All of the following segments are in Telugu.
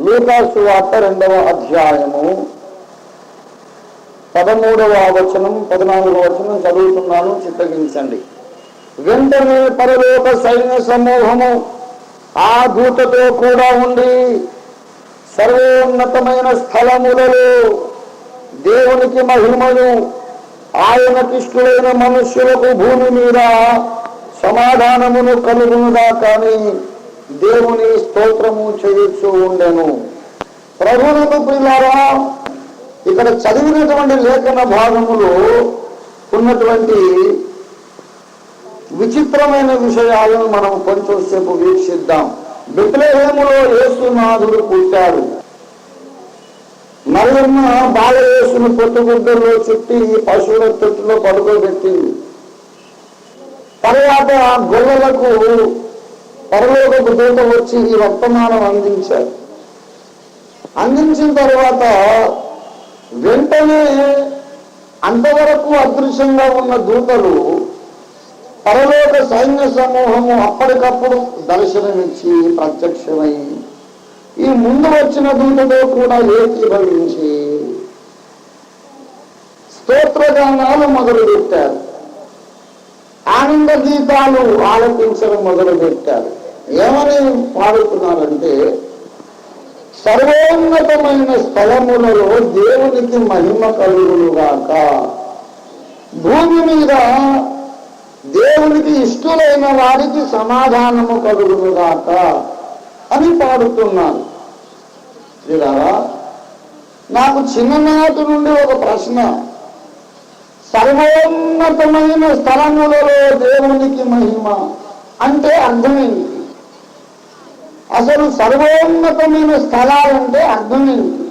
లూకా సువార్త 2వ అధ్యాయము 13వ వచనం 14వ వచనం చదువుతున్నాను, చిత్తగించండి. వెంటనే పరలోక సైన్య సమూహము ఆ దూతతో కూడా ఉండి సర్వోన్నతమైన స్థలములలో దేవునికి మహిమను, ఆయనకిష్టులైన మనుష్యులకు భూమి మీద సమాధానమును కలుగునుగా కానీ దేవుని స్తోత్రము చేయుచూ ఉండెను. ప్రభువుకు ప్రియులారా, ఇక్కడ చదివినటువంటి లేఖన భాగములో ఉన్నటువంటి విచిత్రమైన విషయాలను మనం కొంచెంసేపు వీక్షిద్దాం. బెత్లెహేములో యేసునాథుడు పుట్టాడు. మరియమ్మ బాలయేసును పొత్తుగుడ్డల్లో చుట్టి పశువుల తొట్టులో పడుకోబెట్టింది. తర్వాత గొల్లలకు పరలోకపు దూత వచ్చి ఈ వర్తమానం అందించారు. అందించిన తర్వాత వెంటనే అంతవరకు అదృశ్యంగా ఉన్న దూతలు పరలోక సైన్య సమూహము అప్పటికప్పుడు దర్శనమిచ్చి ప్రత్యక్షమై ఈ ముందు వచ్చిన దూతతో కూడా ఏకీభవించి స్తోత్రగానాలు మొదలుపెట్టారు, ఆనంద గీతాలు ఆలపించడం మొదలుపెట్టారు. ఏమని పాడుతున్నారంటే, సర్వోన్నతమైన స్థలములలో దేవునికి మహిమ కలుగునుగాక, భూమి మీద దేవునికి ఇష్టలైన వారికి సమాధానము కలుగునుగాక అని పాడుతున్నారు. నాకు చిన్ననాటి నుండి ఒక ప్రశ్న, సర్వోన్నతమైన స్థలములలో దేవునికి మహిమ అంటే అర్థమేంటి? అసలు సర్వోన్నతమైన స్థలాలంటే అర్థమేంటి?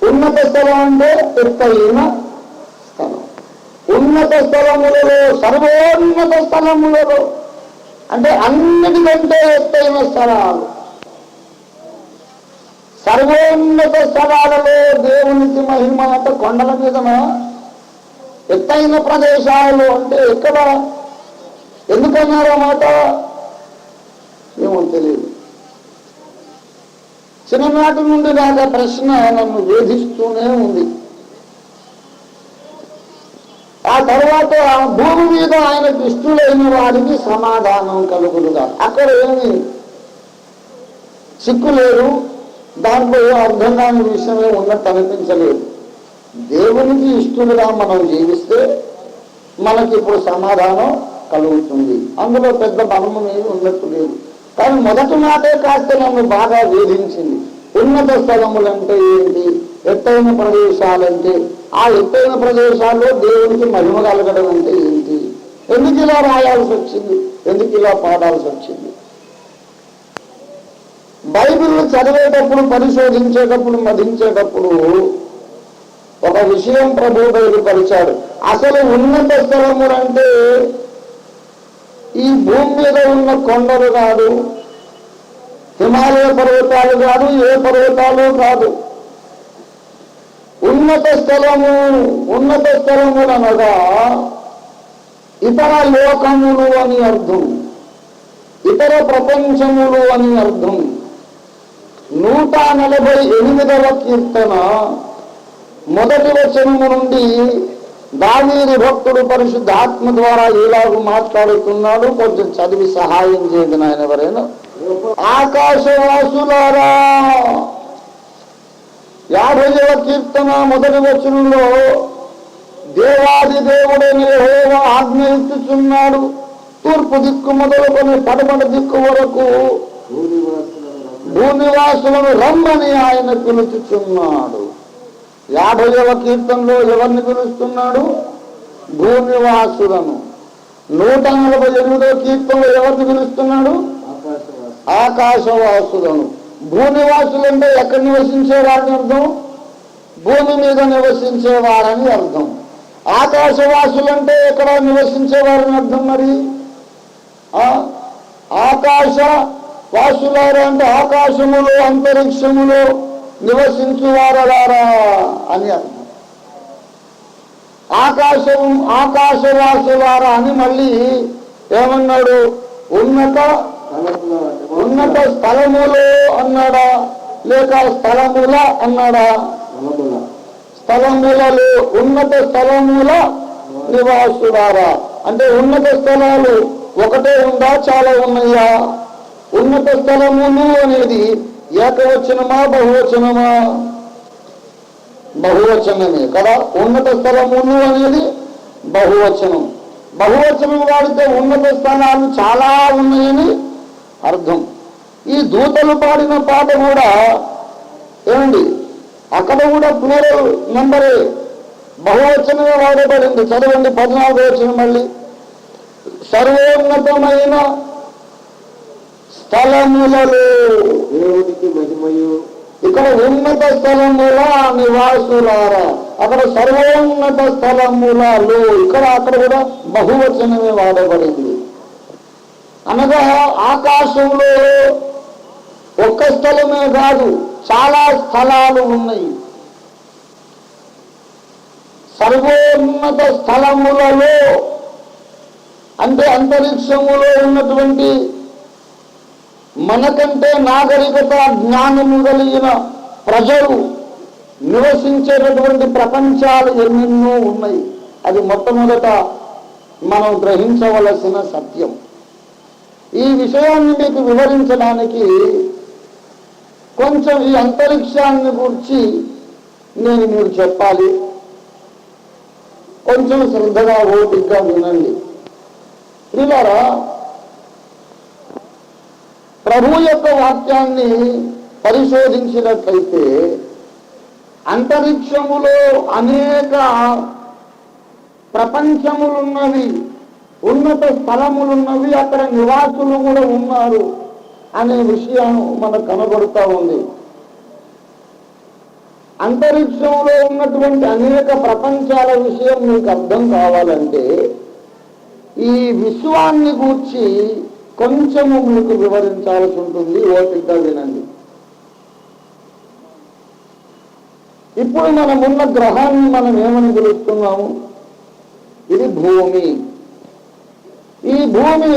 ఉన్నత స్థలం అంటే ఎత్తైన స్థలం. ఉన్నత స్థలములలో, సర్వోన్నత స్థలములలో అంటే అన్నిటికంటే ఎత్తైన స్థలాలు. సర్వోన్నత స్థలాలలో దేవునికి మహిమ అంటే కొండల మీదనా? ఎత్తైన ప్రదేశాలు అంటే ఎక్కడ? ఎందుకన్నారు మాట ఏమో తెలియదు. చిన్ననాటి నుండి నాకు ప్రశ్న నన్ను వేధిస్తూనే ఉంది. ఆ తర్వాత భూమి మీద ఆయనకు ఇష్టలైన వారికి సమాధానం కలుగునుగా. అక్కడ ఏమి చిక్కు లేదు, దాంట్లో అర్థం కాని విషయమే ఉన్నట్టు అనిపించలేదు. దేవునికి ఇష్టలుగా మనం జీవిస్తే మనకి ఇప్పుడు సమాధానం కలుగుతుంది. అందులో పెద్ద బలము ఏమి ఉన్నట్టు లేదు. కానీ మొదటి మాటే కాస్త నన్ను బాగా వేధించింది. ఉన్నత స్థలములంటే ఏంటి, ఎత్తైన ప్రదేశాలంటే, ఆ ఎత్తైన ప్రదేశాల్లో దేవునికి మహిమ కలగడం అంటే ఏంటి, ఎందుకు ఇలా రాయాల్సి వచ్చింది, ఎందుకు ఇలా పాడాల్సి వచ్చింది? బైబిల్ చదివేటప్పుడు, పరిశోధించేటప్పుడు, మధించేటప్పుడు ఒక విషయం ప్రభువు బయలుపరిచాడు. అసలు ఉన్నత స్థలములంటే ఈ భూమి మీద ఉన్న కొండలు కాదు, హిమాలయ పర్వతాలు కాదు, ఏ పర్వతాలు కాదు. ఉన్నత స్థలములనగా ఇతర లోకములు అని అర్థం, ఇతర ప్రపంచములు అని అర్థం. 148వ కీర్తన మొదటి వచనము నుండి దావీదు భక్తుడు పరిశుద్ధాత్మ ద్వారా ఇలాగ మాట్లాడుతున్నాడు. కొంచెం చదివి సహాయం చేయండి నాయన ఎవరైనా. ఆకాశవాసులారా, 50వ కీర్తన మొదటి వచనంలో దేవాది దేవుడైన యెహోవా ఆజ్ఞ ఇచ్చుచున్నాడు, తూర్పు దిక్కు మొదలుకొని పడమటి దిక్కు వరకు భూనివాసులను రమ్మని ఆయన పిలుచుచున్నాడు. 50వ కీర్తనలో ఎవరిని పిలుస్తున్నాడు? భూనివాసులను. 148వ కీర్తనలో ఎవరిని పిలుస్తున్నాడు? ఆకాశవాసులను. భూనివాసులంటే ఎక్కడ నివసించేవారని అర్థం? భూమి మీద నివసించేవారని అర్థం. ఆకాశవాసులంటే ఎక్కడ నివసించేవారని అర్థం? మరి ఆకాశ వాసులారా అంటే ఆకాశములో, అంతరిక్షములో నివసించువారలారా అని అర్థం. ఆకాశవాసులారా అని మళ్ళీ ఏమన్నాడు? ఉన్నత స్థలములో అని అన్నాడా లేక స్థలముల అన్నాడా? స్థలములలో, ఉన్నత స్థలముల నివాసులారా. అంటే ఉన్నత స్థలాలు ఒకటే ఉందా, చాలా ఉన్నాయా? ఉన్నత స్థలములు అనేది ఏకవచనమా బహువచనమా? బహువచనమే కదా. ఉన్నత స్థలములు అనేది బహువచనం. బహువచనం వాడితే ఉన్నత స్థలాలు చాలా ఉన్నాయని అర్థం. ఈ దూతలు పాడిన పాట కూడా ఏమండి, అక్కడ కూడా ప్లూరల్ నంబరే, బహువచనమే వాడబడింది. చదవండి 14వ వచనం మళ్ళీ. సర్వోన్నతమైన స్థలములలో దేవునికి మహిమయు. ఇక్కడ ఉన్నత స్థలముల నివాసులారా, అక్కడ సర్వోన్నత స్థలములలో, అక్కడ కూడా బహువచనమే వాడబడింది. అనగా ఆకాశంలో ఒక్క స్థలమే కాదు, చాలా స్థలాలు ఉన్నాయి. సర్వోన్నత స్థలములలో అంటే అంతరిక్షములో ఉన్నటువంటి మనకంటే నాగరికత జ్ఞానము కలిగిన ప్రజలు నివసించేటటువంటి ప్రపంచాలు ఎన్నెన్నో ఉన్నాయి. అది మొట్టమొదట మనం గ్రహించవలసిన సత్యం. ఈ విషయాన్ని మీకు వివరించడానికి కొంచెం ఈ అంతరిక్షాన్ని గురించి నేను మీకు చెప్పాలి. కొంచెం శ్రద్ధగా ఓపికగా వినండి. ప్రియులారా, ప్రభు యొక్క వాక్యాన్ని పరిశోధించినట్లయితే అంతరిక్షములో అనేక ప్రపంచములున్నవి, ఉన్నత స్థలములున్నవి, అక్కడ నివాసులు కూడా ఉన్నారు అనే విషయం మనకు కనబడుతూ ఉంది. అంతరిక్షంలో ఉన్నటువంటి అనేక ప్రపంచాల విషయం మీకు అర్థం కావాలంటే ఈ విశ్వాన్ని గూర్చి కొంచెము మీకు వివరించాల్సి ఉంటుంది. ఓపికగా వినండి. ఇప్పుడు మనమున్న గ్రహాన్ని మనం ఏమని పిలుస్తున్నాము? ఇది భూమి. ఈ భూమి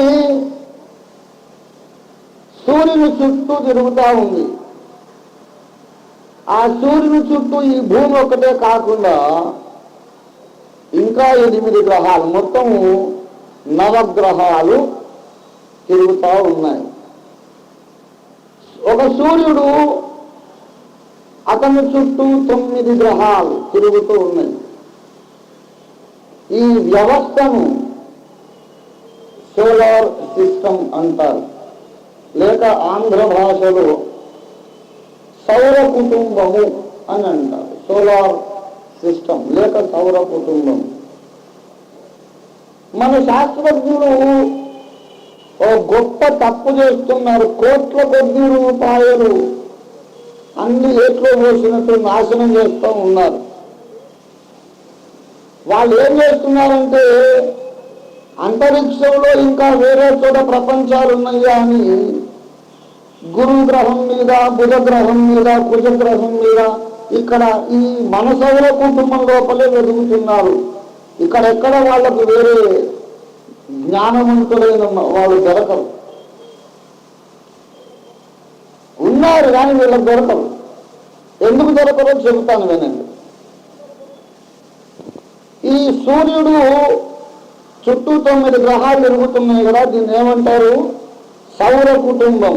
సూర్యుని చుట్టూ తిరుగుతూ ఉంది. ఆ సూర్యుని చుట్టూ ఈ భూమి ఒకటే కాకుండా ఇంకా 8 గ్రహాలు, మొత్తము 9 నవగ్రహాలు తిరుగుతూ ఉన్నాయి. ఒక సూర్యుడు, అతని చుట్టూ 9 గ్రహాలు తిరుగుతూ ఉన్నాయి. ఈ వ్యవస్థను సోలార్ సిస్టమ్ అంటారు, లేక ఆంధ్ర భాషలో సౌర కుటుంబము అని అంటారు. సోలార్ సిస్టమ్ లేక సౌర కుటుంబం. మన శాస్త్రజ్ఞులు ఓ గొప్ప తప్పు చేస్తున్నారు. కోట్ల కొద్ది రూపాయలు అన్ని ఏట్లో పోసినట్టు నాశనం చేస్తూ ఉన్నారు. వాళ్ళు ఏం చేస్తున్నారంటే అంతరిక్షంలో ఇంకా వేరే చోట ప్రపంచాలు ఉన్నాయా అని గురు గ్రహం మీద, బుధ గ్రహం మీద, కుజ గ్రహం మీద, ఇక్కడ ఈ మన సౌర కుటుంబం లోపలే వెతుకుతున్నారు. ఇక్కడెక్కడ వాళ్ళకు వేరే జ్ఞానవంతులైన వాళ్ళు దొరకరు. ఉన్నారు కానీ వీళ్ళకి దొరకరు. ఎందుకు దొరకరో చెబుతాను వినండి. ఈ సూర్యుడు చుట్టూ 9 గ్రహాలు తిరుగుతున్నాయి కదా, దీన్ని ఏమంటారు? సౌర కుటుంబం.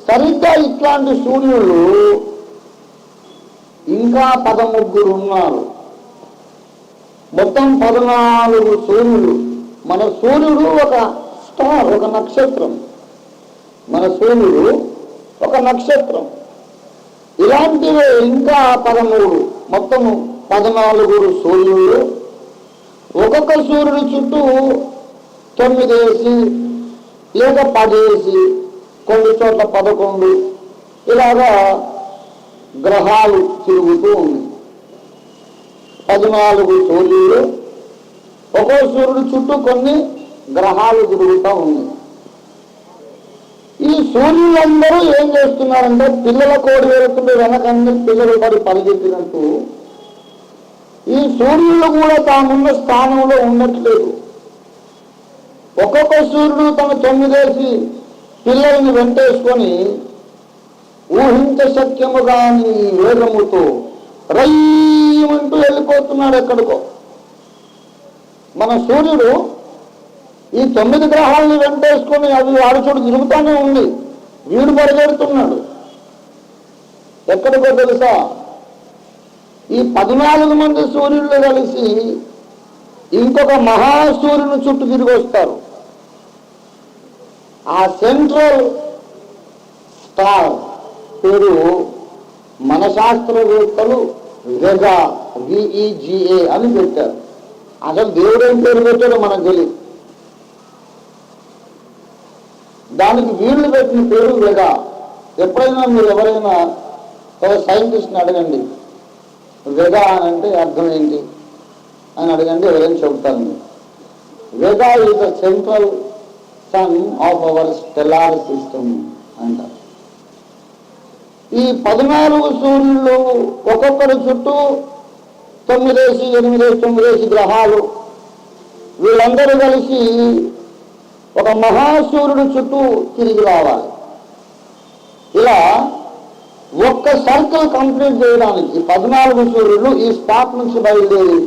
సరిగ్గా ఇట్లాంటి సూర్యుడు ఇంకా 13 ఉన్నారు. మొత్తం 14 సూర్యుడు. మన సూర్యుడు ఒక స్టార్, ఒక నక్షత్రం. మన సూర్యుడు ఒక నక్షత్రం. ఇలాంటివే ఇంకా 13, మొత్తం 14 సూర్యుడు. ఒక్కొక్క సూర్యుడి చుట్టూ 9 వేసి లేక 10 వేసి, కొన్ని చోట్ల 11, ఇలాగా గ్రహాలు తిరుగుతూ ఉన్నాయి. 14 సూర్యులు, ఒక్కో సూర్యుడు చుట్టూ కొన్ని గ్రహాలు తిరుగుతూ ఉన్నాయి. ఈ సూర్యులందరూ ఏం చేస్తున్నారంటే పిల్లల కోడి వెళ్తుంటే వెనకన్నీ పిల్లలు పడి పరిగెత్తినట్టు ఈ సూర్యులు కూడా తామున్న స్థానంలో ఉండట్లేదు. ఒక్కొక్క సూర్యుడు తన 9 వేసి పిల్లల్ని వెంటేసుకొని ఊహించ శక్యము కాని వేగముతో రయ్యమంటూ వెళ్ళిపోతున్నాడు ఎక్కడికో. మన సూర్యుడు ఈ 9 గ్రహాలను వెంటేసుకొని అవి వాడి చోటు తిరుగుతానే ఉంది, వీడు పరిగెడుతున్నాడు ఎక్కడికో తెలుసా? ఈ 14 మంది సూర్యులు కలిసి ఇంకొక మహాసూర్యుని చుట్టూ తిరిగి వస్తారు. ఆ సెంట్రల్ స్టార్ పేరు మన శాస్త్రవేత్తలు వెగా, VEGA అని పెట్టారు. అసలు దేవుడు ఏం పేరు పెట్టాడో మనకు తెలియదు. దానికి వీళ్ళు పెట్టిన పేరు వెగా. ఎప్పుడైనా మీరు ఎవరైనా ఒక సైంటిస్ట్ని అడగండి, వెగా అని అంటే అర్థం ఏంటి అని అడగండి, ఎవరైనా చెబుతారు మీరు. వెగా is the central son of our stellar system అంటారు. ఈ 14 సూర్యులు ఒక్కొక్కరి చుట్టూ 9, 8, 9 గ్రహాలు, వీళ్ళందరూ కలిసి ఒక మహాసూర్యుడు చుట్టూ తిరిగి రావాలి. ఇలా ఒక్క సర్కిల్ కంప్లీట్ చేయడానికి 14 సూర్యులు ఈ స్పాట్ నుంచి బయలుదేరి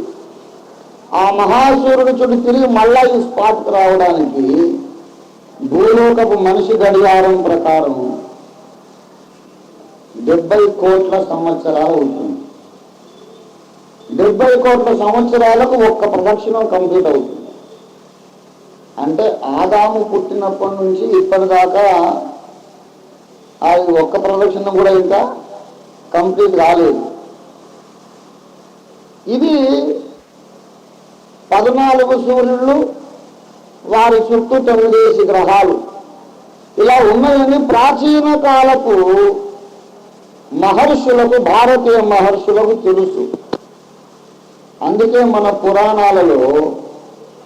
ఆ మహాసూర్యుడు చుట్టూ తిరిగి మళ్ళా ఈ స్పాట్కి రావడానికి భూలోకపు మనిషి గడియారం ప్రకారం 70 కోట్ల సంవత్సరాలు ఉంటుంది. 70 కోట్ల సంవత్సరాలకు ఒక్క ప్రదక్షిణం కంప్లీట్ అవుతుంది. అంటే ఆదాము పుట్టినప్పటి నుంచి ఇప్పటిదాకా అది ఒక్క ప్రదక్షిణ కూడా ఇంకా కంప్లీట్ కాలేదు. ఇది 14 సూర్యులు, వారి చుట్టూ 9 గ్రహాలు ఇలా ఉన్నాయని ప్రాచీన కాలపు మహర్షులకు, భారతీయ మహర్షులకు తెలుసు. అందుకే మన పురాణాలలో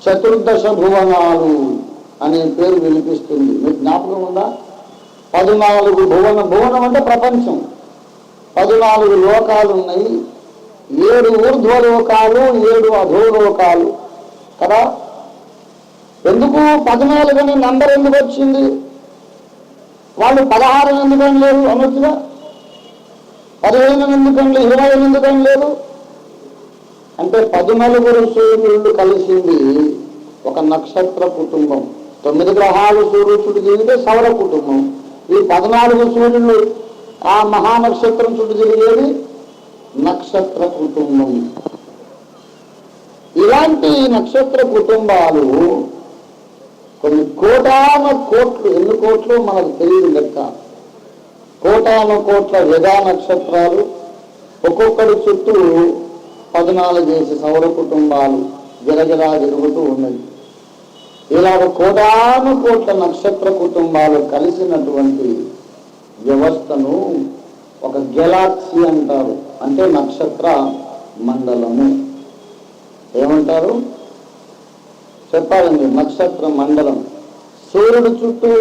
చతుర్దశ భువనాలు అనే పేరు వినిపిస్తుంది. మీకు జ్ఞాపకం ఉందా? 14 భువనం అంటే ప్రపంచం. 14 లోకాలు ఉన్నాయి. 7 ఊర్ధ్వలోకాలు, 7 అధోలోకాలు కదా. ఎందుకు 14 అని నంబర్ ఎందుకు వచ్చింది? వాళ్ళు 16 ఎందుకని లేరు అనొచ్చుగా, 15 ఎందుకని లేదు, 20 ఎందుకని లేదు అంటే 14 సూర్యులు కలిసింది ఒక నక్షత్ర కుటుంబం. 9 గ్రహాలు సూర్యుడు చుట్టూ తిరిగితే సౌర కుటుంబం. ఈ 14 సూర్యులు ఆ మహానక్షత్రం చుట్టూ తిరిగేది నక్షత్ర కుటుంబం. ఇలాంటి నక్షత్ర కుటుంబాలు కొన్ని కోటాన కోట్లు, ఎన్ని కోట్లు మనకు తెలియదు లెక్క. కోటాను కోట్ల వెగా నక్షత్రాలు ఒక్కొక్కడి చుట్టూ 14 సౌర కుటుంబాలు గిరగిరా తిరుగుతూ ఉన్నది. ఇలాగ కోటాను కోట్ల నక్షత్ర కుటుంబాలు కలిసినటువంటి వ్యవస్థను ఒక గెలాక్సీ అంటారు. అంటే నక్షత్ర మండలము. ఏమంటారు చెప్పాలండి? నక్షత్ర మండలం. సూర్యుడు చుట్టూ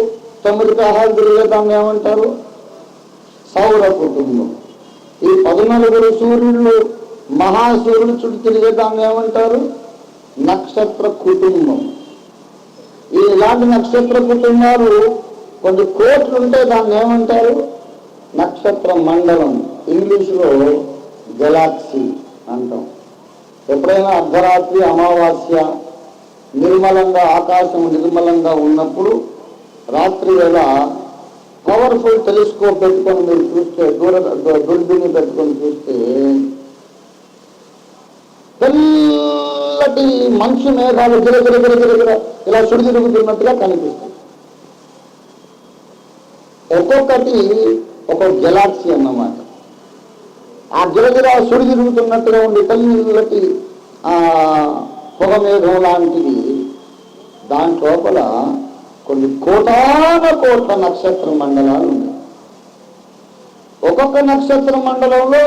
9 గ్రహాలు తిరిగేదాన్ని ఏమంటారు? సౌర కుటుంబం. ఈ 14 సూర్యులు మహాసూర్యుడు చుట్టూ తిరిగేదాన్ని ఏమంటారు? నక్షత్ర కుటుంబం. ఇలాంటి నక్షత్ర కుటుంబాలు కొన్ని కోట్లు ఉంటే దాన్ని ఏమంటారు? నక్షత్ర మండలం. ఇంగ్లీషులో గెలాక్సీ అంటాం. ఎప్పుడైనా అర్ధరాత్రి, అమావాస్య, నిర్మలంగా ఆకాశం నిర్మలంగా ఉన్నప్పుడు రాత్రి వేళ పవర్ఫుల్ టెలిస్కోప్ పెట్టుకొని మీరు చూస్తే, దూరబీని పెట్టుకొని చూస్తే తెల్లటి మంచు మేఘాలు గిరగిర ఇలా సుడి తిరుగుతున్నట్టుగా కనిపిస్తాయి. ఒక్కొక్కటి ఒక గెలాక్సీ అన్నమాట. ఆ గిరగిర సుడి తిరుగుతున్నట్టుగా ఉండి తెల్లటి పొగ మేఘం లాంటిది. దాని లోపల కొన్ని కోటాన కోట్ల నక్షత్ర మండలాలు ఉన్నాయి. ఒక్కొక్క నక్షత్ర మండలంలో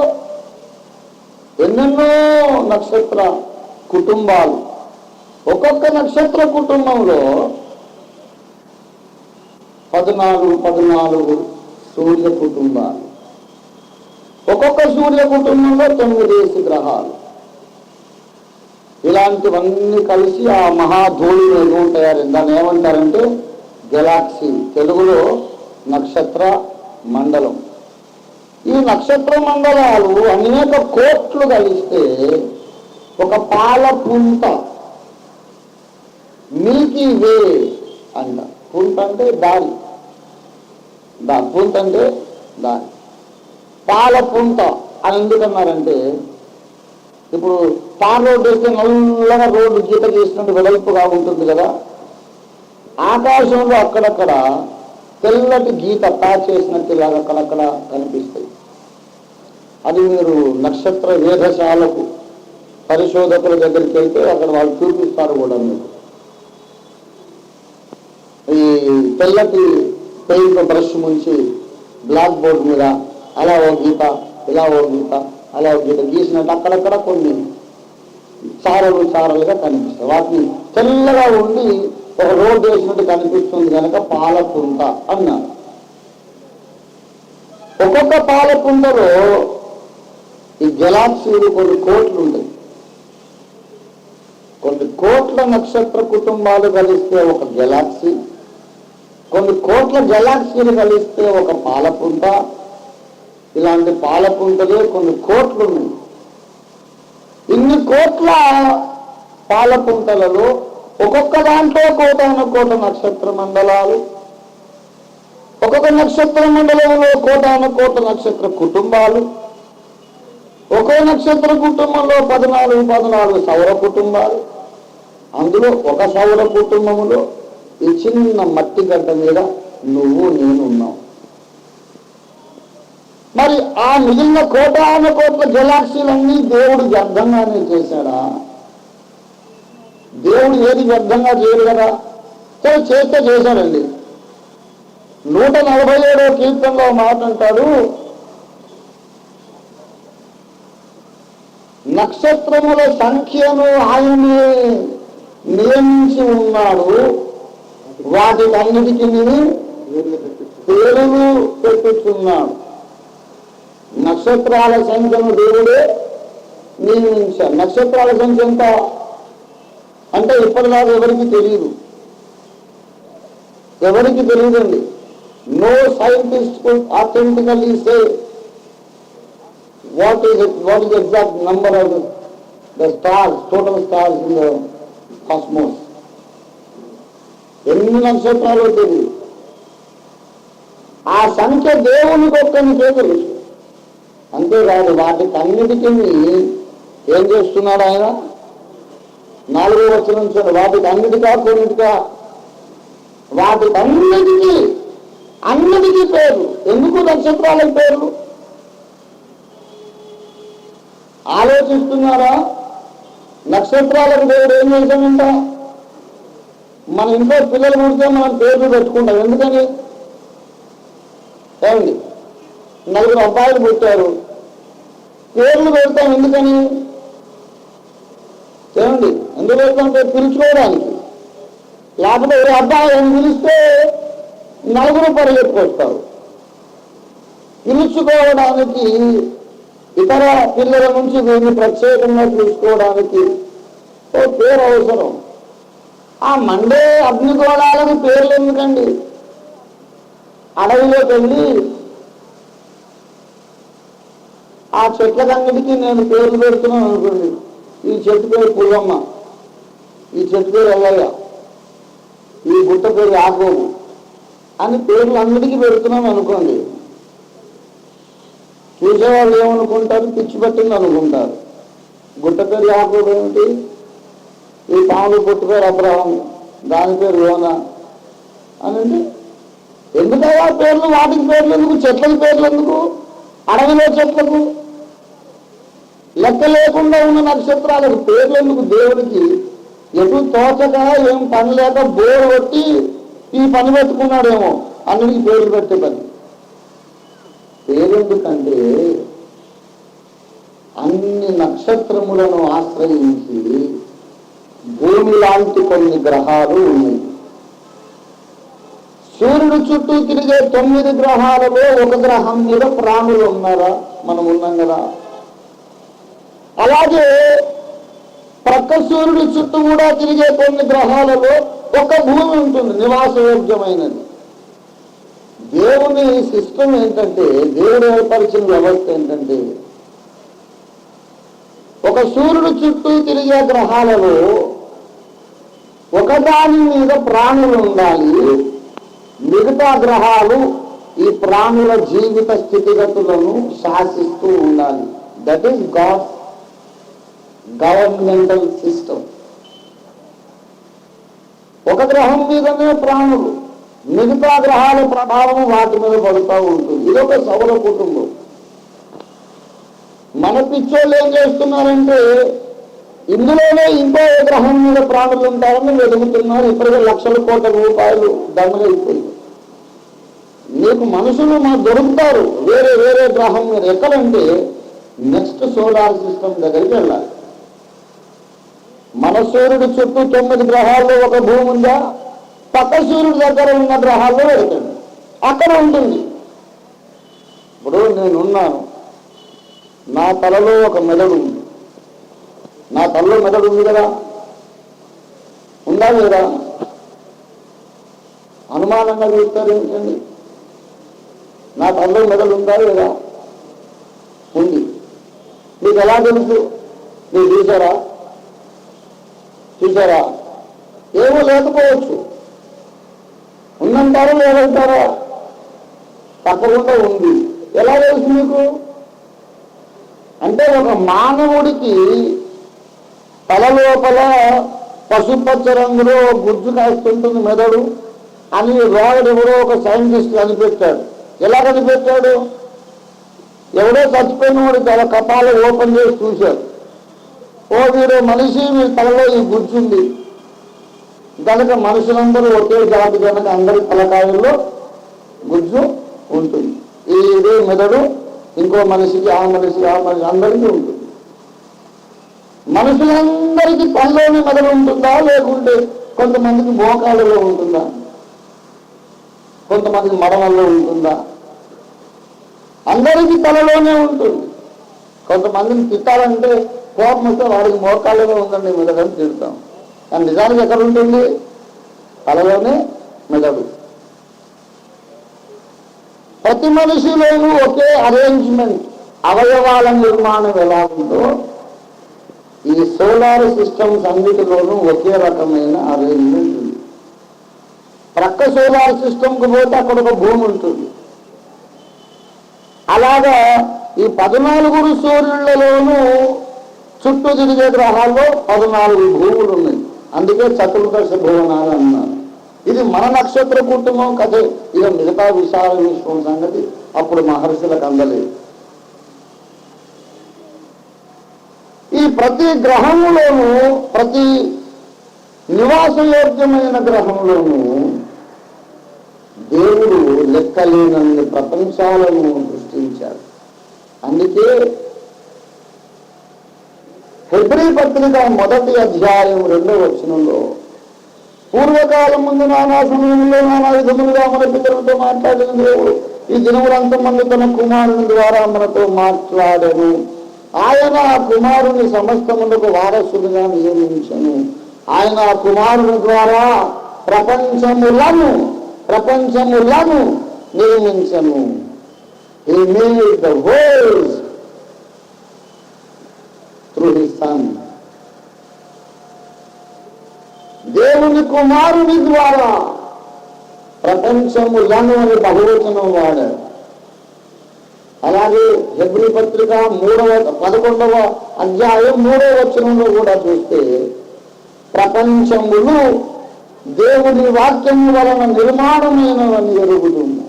ఎన్నెన్నో నక్షత్ర కుటుంబాలు. ఒక్కొక్క నక్షత్ర కుటుంబంలో 14 సూర్య కుటుంబాలు. ఒక్కొక్క సూర్య కుటుంబంలో 9 గ్రహాలు. ఇలాంటివన్నీ కలిసి ఆ మహాధూళి మేఘం తయారైంది. దాన్ని ఏమంటారంటే గెలాక్సీ. తెలుగులో నక్షత్ర మండలం. నక్షత్ర మండలాలు అనేక కోట్లు కలిస్తే ఒక పాల పుంత మిల్కీ వే అంట. పుంత అంటే దారి, పుంత అంటే దారి. పాల పుంత అని ఎందుకన్నారంటే, ఇప్పుడు తార్ రోడ్డు వేస్తే నల్లగా రోడ్డు గీత గీసినట్టు వెడల్పుగా ఉంటుంది కదా, ఆకాశంలో అక్కడక్కడ తెల్లటి గీత ప్యాచ్ చేసినట్టులాగా అక్కడక్కడ కనిపిస్తాయి. అది మీరు నక్షత్ర వేధశాలకు పరిశోధకుల దగ్గరికి వెళ్తే అక్కడ వాళ్ళు చూపిస్తారు కూడా. మీకు ఈ తెల్లటి పెయింట్ బ్రష్ ముంచి బ్లాక్ బోర్డ్ మీద అలా ఓ గీత, ఇలా ఓ గీత, అలా ఓ గీత గీసినట్టు అక్కడక్కడ కొన్ని చారలుగా కనిపిస్తాయి. వాటిని తెల్లగా ఉండి ఒక రోడ్డు వేసినట్టు కనిపిస్తుంది కనుక పాలపుంత అన్నారు. ఒక్కొక్క పాలపుంతలో ఈ గెలాక్సీలు కొన్ని కోట్లు ఉంటాయి. కొన్ని కోట్ల నక్షత్ర కుటుంబాలు కలిస్తే ఒక గెలాక్సీ, కొన్ని కోట్ల గెలాక్సీలు కలిస్తే ఒక పాలపుంత. ఇలాంటి పాలపుంతలే కొన్ని కోట్లు ఉన్నాయి. ఇన్ని కోట్ల పాలపుంతలలో ఒక్కొక్క దాంట్లో కోటాను నక్షత్ర మండలాలు, ఒక్కొక్క నక్షత్ర మండలంలో కోటాను నక్షత్ర కుటుంబాలు, ఒక్కో నక్షత్ర కుటుంబంలో 14 సౌర కుటుంబాలు. అందులో ఒక సౌర కుటుంబములో ఈ చిన్న మట్టి గడ్డ మీద నువ్వు నేను ఉన్నావు. మరి ఆ మిగిలిన కోట్ల గెలాక్సీలన్నీ దేవుడు వ్యర్థంగానే చేశాడా? దేవుడు ఏది వ్యర్థంగా చేయడు కదా. చేస్తే చేశాడండి. 147వ కీర్తనలో మాట అంటాడు, నక్షత్రముల సంఖ్యను ఆయనే నియమించి ఉన్నాడు, వాటికన్నిటికీ పేరును పెట్టుతున్నాడు. నక్షత్రాల సంఖ్యను దేవుడే నియమించాడు. నక్షత్రాల సంఖ్య ఎంత అంటే ఇప్పటిదాకా ఎవరికి తెలియదండి. No scientist could authentically say what is the exact number of the stars, total stars in the cosmos. ఎన్ని నక్షత్రాలు తెలియదు. ఆ సంఖ్య దేవునికి ఒక్కనికే తెలుసు. అంతేకాదు వాటికి అన్నిటికీ ఏం చేస్తున్నాడు ఆయన? 4వ వచనం చూడండి. వాటికి అన్నిటికా కొన్నిటికా, వాటికి అన్నిటికీ పేర్లు. ఎందుకు నక్షత్రాలకు పేర్లు? ఆలోచిస్తున్నారా? నక్షత్రాలకు దేవుడు ఏం చేశాడంట? మన ఇంట్లో పిల్లలు పుడితే మనం పేర్లు పెట్టుకుంటాం. ఎందుకని? ఏమండి, 4 అబ్బాయిలు పుట్టారు, పేర్లు పెడతాం. ఎందుకని? ఏమండి, ఎందుకు పెడతాం? పిలుచుకోవడానికి. లేకపోతే ఏ అబ్బాయి అని పిలిస్తే 4 పరిగెత్తుకొస్తారు. పిలుచుకోవడానికి, ఇతర పిల్లల నుంచి వీరిని ప్రత్యేకంగా చూసుకోవడానికి ఓ పేరు అవసరం. ఆ మండే అగ్నిగోళాలకు పేర్లు ఎందుకండి? అడవిలోకి వెళ్ళి ఆ చెట్లకన్నిటికీ నేను పేర్లు పెడుతున్నాను అనుకోండి. ఈ చెట్టు పేరు పుల్లమ్మ, ఈ చెట్టు పేరు ఎల్లయ్య, ఈ గుట్ట పేరు యాకోబు అని పేర్లు అన్నిటికీ పెడుతున్నాం అనుకోండి. చూసేవాళ్ళు ఏమనుకుంటారు? పిచ్చి పట్టింది అనుకుంటారు. గుట్ట పేరు యాకోబు ఏమిటి? ఈ పాములు పుట్టు పేరు అబ్రహం, దాని పేరు యోనా అనండి. ఎందుకయ్యా పేర్లు? వాటికి పేర్లు ఎందుకు? చెట్లకి పేర్లు ఎందుకు? అడవిలో చెట్లకు, లెక్క లేకుండా ఉన్న నక్షత్రాలకు పేర్లు ఎందుకు? దేవుడికి ఎటు తోచక ఏం పని లేక బోరు కొట్టి ఈ పని పెట్టుకున్నాడేమో అన్నిటికీ పేర్లు పెట్టే పని. పేరెందుకంటే అన్ని నక్షత్రములను ఆశ్రయించి భూమి లాంటి కొన్ని గ్రహాలు ఉన్నాయి. సూర్యుడు చుట్టూ తిరిగే 9 గ్రహాలలో ఒక గ్రహం మీద ప్రాణులు ఉన్నారా? మనం ఉన్నాం కదా. అలాగే ప్రక్క సూర్యుడు చుట్టూ కూడా తిరిగే కొన్ని గ్రహాలలో ఒక భూమి ఉంటుంది, నివాసయోగ్యమైనది. దేవుని సిస్టమ్ ఏంటంటే, దేవుడు ఏర్పరిచిన వ్యవస్థ ఏంటంటే, ఒక సూర్యుడు చుట్టూ తిరిగే గ్రహాలలో ఒకదాని మీద ప్రాణులు ఉండాలి. మిగతా గ్రహాలు ఈ ప్రాణుల జీవిత స్థితిగతులను శాసిస్తూ ఉండాలి. That is God governmental system. ఒక గ్రహం మీదనే ప్రాణులు, మిగతా గ్రహాల ప్రభావం వాటి మీద పడుతూ ఉంటుంది. ఇదొక సౌర కుటుంబం. మన పిచ్చోళ్ళు ఏం చేస్తున్నారంటే, ఇందులోనే ఇంకో గ్రహం మీద ప్రాణులు ఉంటారని వెతుకుతున్నారు. ఇప్పటికే లక్షల కోట్ల రూపాయలు దండలైపోయింది. నీకు మనుషులు దొరుకుతారు వేరే వేరే గ్రహం మీద. ఎక్కడంటే నెక్స్ట్ సోలార్ సిస్టమ్ దగ్గరికి వెళ్ళాలి. మన సూర్యుడు చుట్టూ 9 గ్రహాల్లో ఒక భూమి ఉందా, పక్క సూర్యుడి దగ్గర ఉన్న గ్రహాల్లో వెళ్తుంది, అక్కడ ఉంటుంది. ఇప్పుడు నేనున్నాను, నా తలలో ఒక మెదడు ఉంది. నా తలలో మెదడు ఉంది కదా, ఉందా లేదా? అనుమానంగా చూస్తారు ఏంటండి? నా తలలో మెదడు ఉందా లేదా? ఉంది. మీకు ఎలా తెలుసు? మీరు చూసారా? ఏమో లేకపోవచ్చు. ఉందంటారా లేదంటారా? తప్పకుండా ఉంది. ఎలా తెలుసు మీకు? అంటే ఒక మానవుడికి తల లోపల పసుపచ్చ రంగులో గుజ్జు కాస్తుంటుంది మెదడు అని ఎవడో ఒక సైంటిస్ట్ కనిపెట్టాడు. ఎలా కనిపెట్టాడు? ఎవడో చచ్చిపోయిన వాడు తల కపాలు ఓపెన్ చేసి చూశాడు. ఓ వీడు మనిషి, వీడి తలలో ఈ గుజ్జుంది కనుక మనుషులందరూ ఒకే జాతి కనుక అందరి తలకాయల్లో గుజ్జు ఉంటుంది. ఇదే మెదడు ఇంకో మనిషికి, ఆ మనిషి అందరికీ ఉంటుంది. మనుషులందరికీ తలలోని మెదడు ఉంటుందా, లేకుంటే కొంతమందికి మోకాళ్ళలో ఉంటుందా, కొంతమందికి మడమల్లో ఉంటుందా? అందరికీ తలలోనే ఉంటుంది. కొంతమందిని తిట్టాలంటే కోపం వస్తే వాడికి మోకాళ్ళలో ఉందండి మెదడని తిడతాం. కానీ నిజానికి ఎక్కడ ఉంటుంది? తలలోనే మెదడు. ప్రతి మనిషిలోనూ ఒకే అరేంజ్మెంట్, అవయవాల నిర్మాణం ఎలా ఉందో ఈ సోలార్ సిస్టమ్స్ అన్నిటిలోనూ ఒకే రకమైన అరేంజ్మెంట్ ఉంది. ప్రక్క సోలార్ సిస్టమ్కి పోతే అక్కడ ఒక భూమి ఉంటుంది. అలాగా ఈ 14 సూర్యులలోనూ చుట్టూ తిరిగే గ్రహాల్లో 14 భూములు ఉన్నాయి. అందుకే చతుర్దశ భువనాలు అన్నారు. ఇది మన నక్షత్ర కుటుంబం కథే. ఇక మిగతా విశాల విశ్వం సంగతి అప్పుడు మహర్షులకు అందలేదు. ఈ ప్రతి గ్రహంలోనూ, ప్రతి నివాసయోగ్యమైన గ్రహంలోనూ దేవుడు లెక్కలేనన్ని ప్రపంచాలను సృష్టించాడు. అందుకే హెబ్రీ పత్రిక 1వ అధ్యాయం 2వ వచనంలో, పూర్వకాలం ముందు నానా సమయంలో నానా విధములుగా మన పితరులతో మాట్లాడిన దేవుడు ఈ దినములంత మంది తన కుమారుని ద్వారా మనతో మాట్లాడను. ఆయన ఆ కుమారుని సమస్తములకు వారసులుగా నియమించను. ఆయన ఆ కుమారుని ద్వారా ప్రపంచములను నిర్మించను. He made the world through his son. దేవుని కుమారుని ద్వారా ప్రపంచములను అని బహువచనం వాడాడు. అలాగే హెబ్రీ పత్రిక 11వ అధ్యాయం 3వ వచనంలో కూడా చూస్తే ప్రపంచములు దేవుని వాక్యము వలన నిర్మాణమైనవని ఎరుగుతుంది.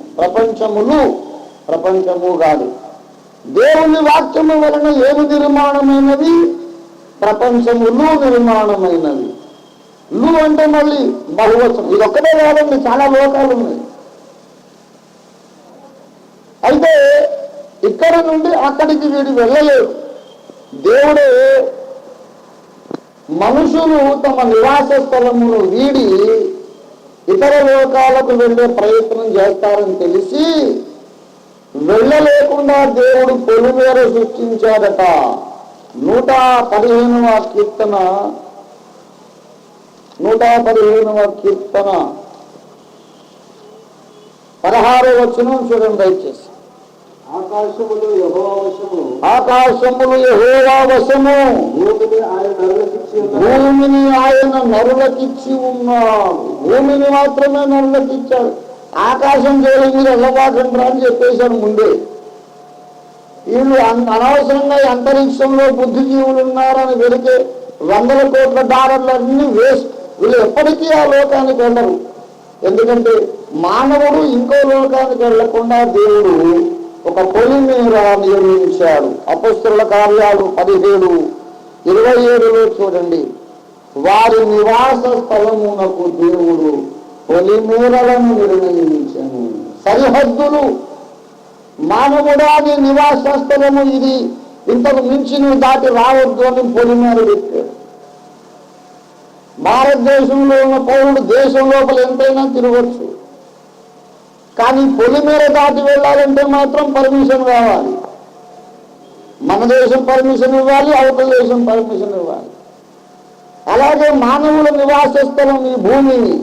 ప్రపంచము కాదు, దేవుని వాక్యము వలన ఏమి నిర్మాణమైనది? ప్రపంచములు నిర్మాణమైనవి. లు అంటే మళ్ళీ బహువచనం. ఇది ఒక్కటే కాదండి, చాలా లోకాలు ఉన్నాయి. అయితే ఇక్కడ నుండి అక్కడికి వీడు వెళ్ళలేడు. దేవుడే మనుషులు తమ నివాస స్థలమును వీడి ఇతర లోకాలకు వెళ్ళే ప్రయత్నం చేస్తారని తెలిసి వెళ్ళలేకుండా దేవుడు పొలిమేర సృష్టించాడట. 115వ కీర్తన 115వ కీర్తన 16వ వచనం చూడండి దయచేసి. ఆకాశములు యెహోవా వశము, ఆకాశములు యెహోవా వశము, భూమిని ఆయన నరులకిచ్చి ఉన్నాడు. భూమిని ఆయన నరులకిచ్చి ఉన్నాడు. భూమిని మాత్రమే నరులకిచ్చాడు. ఆకాశం జోలి మీరు వెళ్ళబాకండి అని చెప్పేశాడు ముందే. వీళ్ళు అనవసరంగా ఈ అంతరిక్షంలో బుద్ధిజీవులు ఉన్నారని వెళితే వందల కోట్ల డాలర్లన్నీ వేస్ట్. వీళ్ళు ఎప్పటికీ ఆ లోకానికి వెళ్ళరు. ఎందుకంటే మానవుడు ఇంకో లోకానికి వెళ్లకుండా దేవుడు ఒక పొలిమేర నిర్మించాడు. అపొస్తలుల కార్యాలు 17:27 చూడండి. వారి నివాస స్థలమునకు దేవుడు పొలిమేరలను నిర్ణయించాను. సరిహద్దులు, మానవుడా నీ నివాస స్థలము ఇది, ఇంతకు మించి నువ్వు దాటి రావద్దు అని పొలిమేర పెట్టాడు. భారతదేశంలో ఉన్న పౌరుడు దేశం లోపల ఎంతైనా తిరగచ్చు, కానీ పొలిమేర దాటి వెళ్ళాలంటే మాత్రం పర్మిషన్ కావాలి. మన దేశం పర్మిషన్ ఇవ్వాలి, అవతల దేశం పర్మిషన్ ఇవ్వాలి. అలాగే మానవుల నివాస స్థలం ఈ భూమిని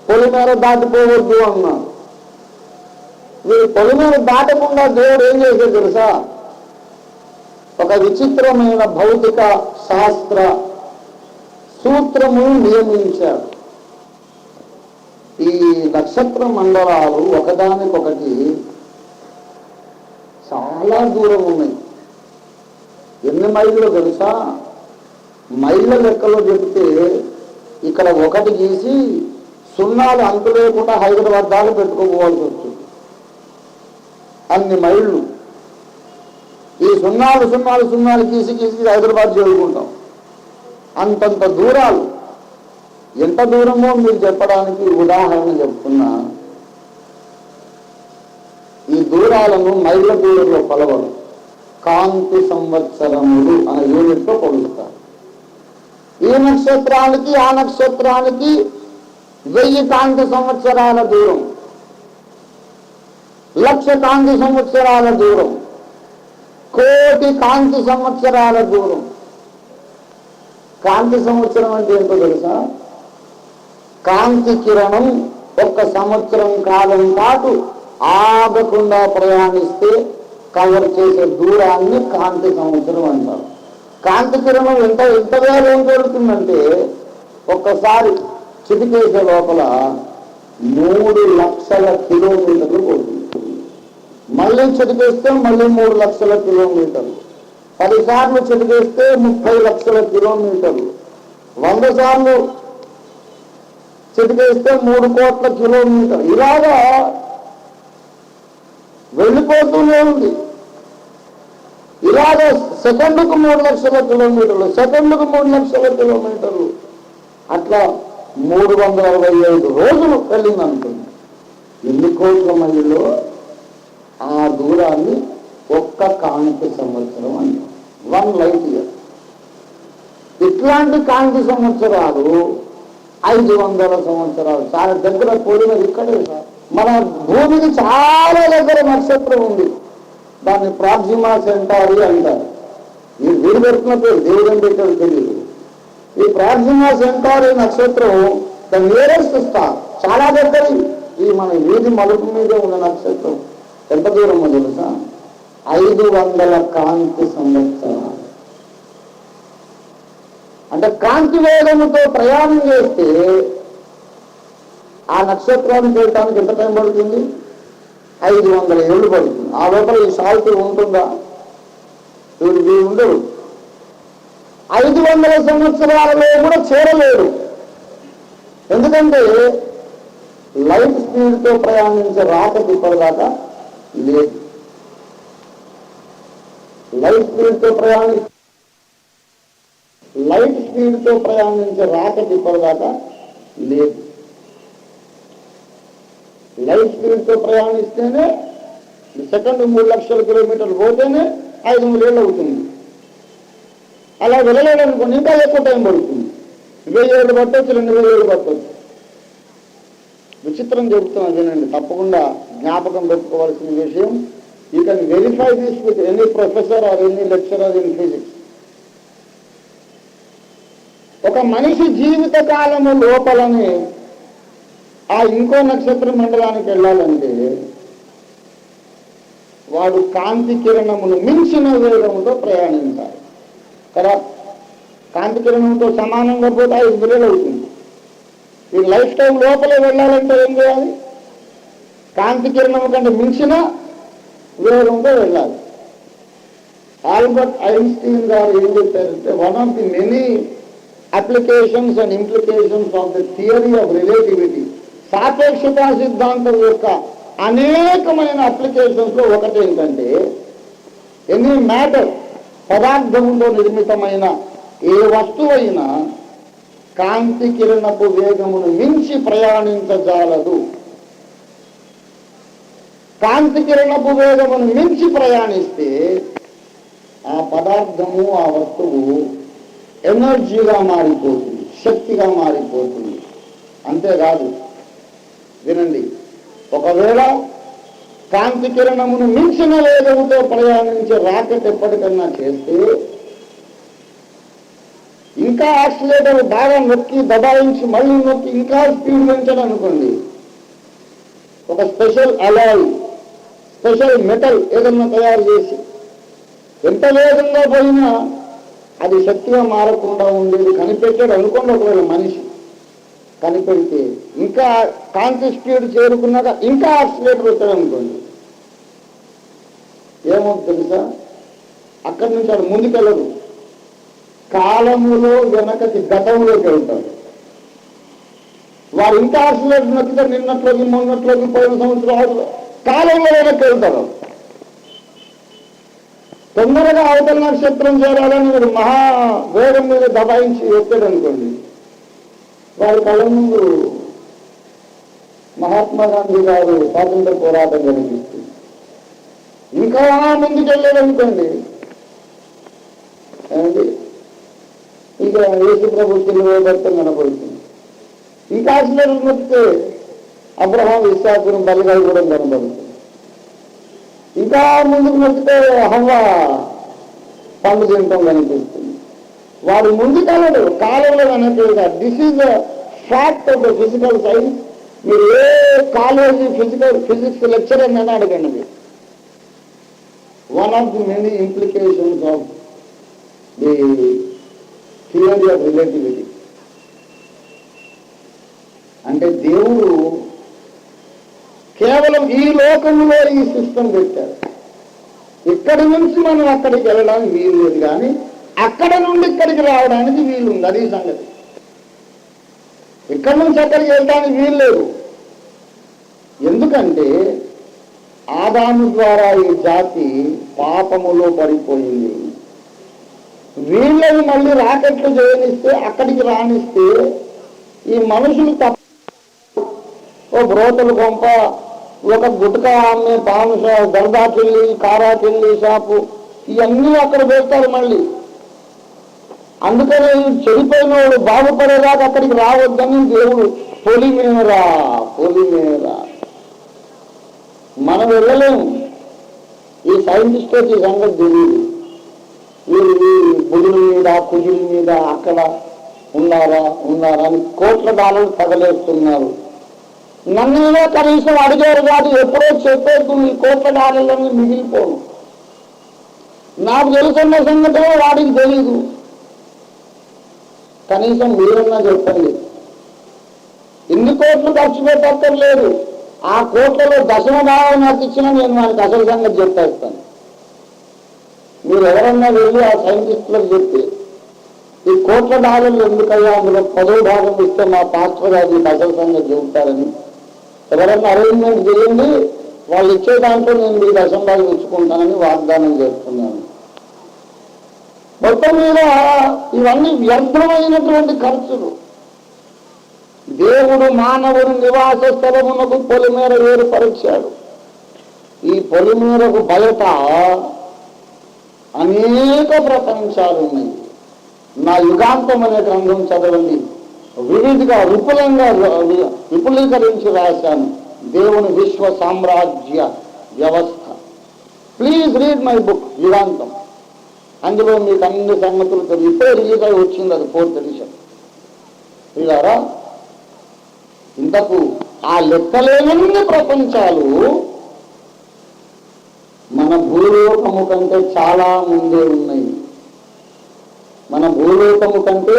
పొలిమేర దాటిపోవద్దు అన్నాడు. వీరు పొలిమేర దాటకుండా దేవుడు ఏం చేశాడు తెలుసా? ఒక విచిత్రమైన భౌతిక శాస్త్ర సూత్రము నియమించాడు. ఈ నక్షత్ర మండలాలు ఒకదానికొకటి చాలా దూరం ఉన్నాయి. ఎన్ని మైళ్ళు తెలుసా? మైళ్ళ లెక్కలో చెబితే ఇక్కడ ఒకటి గీసి సున్నాలు అంతు లేకుండా హైదరాబాద్ దాకా పెట్టుకోపోవాల్సి వస్తుంది. అన్ని మైళ్ళు. ఈ సున్నాలు గీసి హైదరాబాద్ చేరుకుంటాం. అంతంత దూరాలు. ఎంత దూరమో మీరు చెప్పడానికి ఉదాహరణ చెప్తున్నా. ఈ దూరాలను మైళ్ళ దూరంలో కొలవరు, కాంతి సంవత్సరములు అనే యూనిట్తో కొలుస్తారు. ఈ నక్షత్రానికి ఆ నక్షత్రానికి 1000 కాంతి సంవత్సరాల దూరం, 1,00,000 కాంతి సంవత్సరాల దూరం, 1,00,00,000 కాంతి సంవత్సరాల దూరం. కాంతి సంవత్సరం అంటే ఏంటో తెలుసా? కాంతి కిరణం 1 సంవత్సరం కాలం పాటు ఆగకుండా ప్రయాణిస్తే కవర్ చేసే దూరాన్ని కాంతి సంవత్సరం అంటారు. కాంతి కిరణం ఎంత వేగం జరుగుతుందంటే ఒక్కసారి చిటికేసే లోపల 3,00,000 కిలోమీటర్లు పోతుంది. మళ్ళీ చిటికేస్తే మళ్ళీ 3,00,000 కిలోమీటర్లు. 10 సార్లు చిటికేస్తే 30,00,000 కిలోమీటర్లు. 100 సార్లు చిటికేస్తే 3 కోట్ల కిలోమీటర్లు. ఇలాగా వెళ్ళిపోతూనే ఉంది. ఇలాగ సెకండ్కు 3,00,000 కిలోమీటర్లు, సెకండ్కు 3,00,000 కిలోమీటర్లు, అట్లా 365 రోజులు వెళ్ళింది అనుకుంది. ఎన్ని కోట్ల మైళ్ళలో ఆ దూరాన్ని 1 కాంతి సంవత్సరం అంటారు. 1 లైట్ ఇయర్. ఇట్లాంటి కాంతి సంవత్సరాలు 500 సంవత్సరాలు. చాలా దగ్గర పోలినది ఇక్కడే సార్. మన భూమికి చాలా దగ్గర నక్షత్రం ఉంది. దాన్ని ప్రాక్సిమా సెంటారి అంటారు. ఈ వీరు పెడుతున్న పేరు దేవుడు పెట్టారు తెలియదు. ఈ ప్రాక్సిమా సెంటారి నక్షత్రం ద నియరెస్ట్ స్టార్, చాలా దగ్గర. ఈ మన వీధి మలుపు మీద ఉన్న నక్షత్రం ఎంత దూరమో తెలుసా? 500 కాంతి సంవత్సరాలు. అంటే కాంతి వేగముతో ప్రయాణం చేస్తే ఆ నక్షత్రాన్ని చేయడానికి ఎంత టైం పడుతుంది? 500 ఏళ్ళు పడుతుంది. ఆ లోపల ఈ సాల్ట్ ఉంటుందా? ఉండదు. 500 సంవత్సరాలలో కూడా చేరలేడు. ఎందుకంటే లైట్ స్పీడ్తో ప్రయాణించే రాకెట్ ఇప్పటిదాకా లేదు. లైట్ స్పీడ్తో ప్రయాణించే రాకెట్ ఇప్పటిదాకా లేదు. లైట్ స్పీడ్తో ప్రయాణిస్తేనే సెకండ్ 3,00,000 కిలోమీటర్లు పోతేనే 500 ఏళ్ళు అవుతుంది. అలా వెళ్ళలేదనుకోండి ఇంకా ఎక్కువ టైం పడుతుంది. 1000 ఏళ్ళు పట్టవచ్చు, 2000 ఏళ్ళు పట్టవచ్చు. విచిత్రం చెబుతున్నాను వినండి, తప్పకుండా జ్ఞాపకం పెట్టుకోవాల్సిన విషయం. You can verify this with any professor or any lecturer in physics. ఒక మనిషి జీవిత కాలము లోపలనే ఆ ఇంకో నక్షత్ర మండలానికి వెళ్ళాలంటే వాడు కాంతి కిరణమును మించిన వేగంతో ప్రయాణించాలి కదా. కాంతి కిరణంతో సమానంగా పోతే 5 గంటలు అవుతుంది. ఈ లైఫ్ టైం లోపలే వెళ్ళాలంటే ఏం చేయాలి? కాంతి కిరణం కంటే మించిన వేగంతో వెళ్ళాలి. ఆల్బర్ట్ ఐన్స్టీన్ గారు ఏం చెప్పారంటే, one of the many applications and implications of the theory of relativity, సాపేక్షతా సిద్ధాంతం యొక్క అనేకమైన అప్లికేషన్స్ లో ఒకటి ఏంటంటే, ఎనీ మ్యాటర్, పదార్థంలో నిర్మితమైన ఏ వస్తువైనా కాంతి కిరణపు వేగమును మించి ప్రయాణించజాలదు. కాంతి కిరణపు వేగమును మించి ప్రయాణిస్తే ఆ పదార్థము, ఆ వస్తువు ఎనర్జీగా మారిపోతుంది, శక్తిగా మారిపోతుంది. అంతేకాదు, వినండి, ఒకవేళ కాంతి కిరణమును మించిన వేగంతో ప్రయాణించే రాకెట్ ఎప్పటికన్నా చేస్తే, ఇంకా యాక్సిలేటర్ బాగా నొక్కి దబాయించి మళ్ళీ నొక్కి ఇంకా స్పీడ్ పెంచాడు అనుకోండి, ఒక స్పెషల్ అలాయ్, స్పెషల్ మెటల్ ఏదన్నా తయారు చేసి ఎంత వేగంగా పోయినా అది శక్తిగా మారకుండా ఉండేది కనిపెట్టాడు అనుకోండి. ఒకవేళ మనిషి కనిపెడితే ఇంకా కాంతి స్పీడ్ చేరుకున్నాక ఇంకా యాక్సిలేటర్ వచ్చాడు అనుకోండి, ఏమవుతుంది తెలుసా? అక్కడి నుంచి అది ముందుకెళ్ళదు, కాలములో వెనకటి గతంలోకి వెళ్తాడు. వారు ఇంకా యాక్సిలేటర్ నొక్కితే నిన్నట్లోకి, మొన్నట్లోకి, పోయిన సంవత్సరాలు కాలంలో వెనక్కి వెళ్తారు. తొందరగా అవతల నక్షత్రం చేరాలని మీరు మహా వేగం మీద దబాయించి ఎత్తాడు అనుకోండి, వారి కళ్ళ ముందు మహాత్మా గాంధీ గారు స్వాతంత్ర పోరాటం కనిపిస్తుంది. ఇంకా ముందుకు వెళ్ళాడు అనుకోండి, ఇక యేసు ప్రభు భర్తం కనపడుతుంది. ఇంకా అసలు నొక్కితే అబ్రహాం, ఇస్సాకు, బలిగాలు కూడా కనపడుతుంది. ఇంకా ముందుకు నొక్కితే హవ్వ పండు తింటాం కనిపిస్తుంది. వాడు ముందుకెళ్ళడు, కాలంలో వెనక. This is the fact of the physical science. మీరు ఏ కాలేజీ ఫిజిక్స్ లెక్చరర్ అని అడగండి. One of the many implications of the theory of relativity. అంటే దేవుడు కేవలం ఈ లోకంలో ఈ సిస్టమ్ పెట్టారు. ఇక్కడి నుంచి మనం అక్కడికి వెళ్ళడానికి వీలు లేదు, కానీ అక్కడ నుండి ఇక్కడికి రావడానికి వీలుంది. అది సంగతి. ఇక్కడి నుంచి అక్కడికి వెళ్ళడానికి వీలు లేదు. ఎందుకంటే ఆదాము ద్వారా ఈ జాతి పాపములో పడిపోయింది. వీళ్ళని మళ్ళీ రాకెట్లు చేయనిస్తే, అక్కడికి రానిస్తే ఈ మనుషులు తప్ప ఓ బ్రోతలు కొంప, ఒక గుట్కా అమ్మే పాను షాపు, దర్దాకెళ్ళి, కారాకెళ్ళి షాపు, ఇవన్నీ అక్కడ పెడతారు మళ్ళీ. అందుకని చెడిపోయిన వాడు బాగుపడేదాకా అక్కడికి రావద్దని దేవుడు పొలిమేరా. మనం వెళ్ళలేము. ఈ సైంటిస్టులకి ఈ సంగతి తెలియదు. వీరు బుధుల మీద, కుజుల మీద అక్కడ ఉన్నారా అని కోట్ల డాలర్లు తగలేస్తున్నారు. నన్ను కనీసం అడిగారు కాదు, ఎప్పుడో చెప్పేది ఈ కోట్ల డాలర్లని మిగిలిపోను. నాకు తెలుసున్న సంగతి వాడికి తెలీదు. కనీసం మీరన్నా చెప్పండి. ఇన్ని కోట్లు ఖర్చు పెట్టక్కర్లేదు. ఆ కోట్లలో దశమ భాగం నాకు ఇచ్చినా నేను వానికి అసలు సంగతి చెప్పేస్తాను. మీరు ఎవరన్నా వెళ్ళి ఆ సైంటిస్టులకు చెప్పి, ఈ కోట్ల డాలర్లు ఎందుకయ్యా, అందులో 10వ భాగం ఇస్తే మా పాస్టర్ గారు అసలు సంగతి చెబుతారని ఎవరన్నా అరేంజ్మెంట్ చేయండి, వాళ్ళు ఇచ్చే దాంట్లో నేను మీ దశంభాగం ఇచ్చుకుంటానని వాగ్దానం చేస్తున్నాను. మొత్తం మీద ఇవన్నీ వ్యర్థమైనటువంటి ఖర్చులు. దేవుడు మానవుని నివాస స్థలమునకు పొలిమేర ఏర్పరిచాడు. ఈ పొలిమేరకు బయట అనేక ప్రపంచాలు ఉన్నాయి. నా యుగాంతం అనే గ్రంథం చదవండి. వివిధగా విపులీకరించి రాశాను దేవుని విశ్వ సామ్రాజ్య వ్యవస్థ. Please read my book Yugantham. అందులో మీకు అన్ని సంగతులు తెలియదు. ఇప్పుడే రిలీజ్ వచ్చింది అది 4th ఎడిషన్. ఇలారా ఇంతకు ఆ లెక్కలేనన్ని ప్రపంచాలు మన భూలోకము కంటే చాలా ముందే ఉన్నాయి. మన భూలోకము కంటే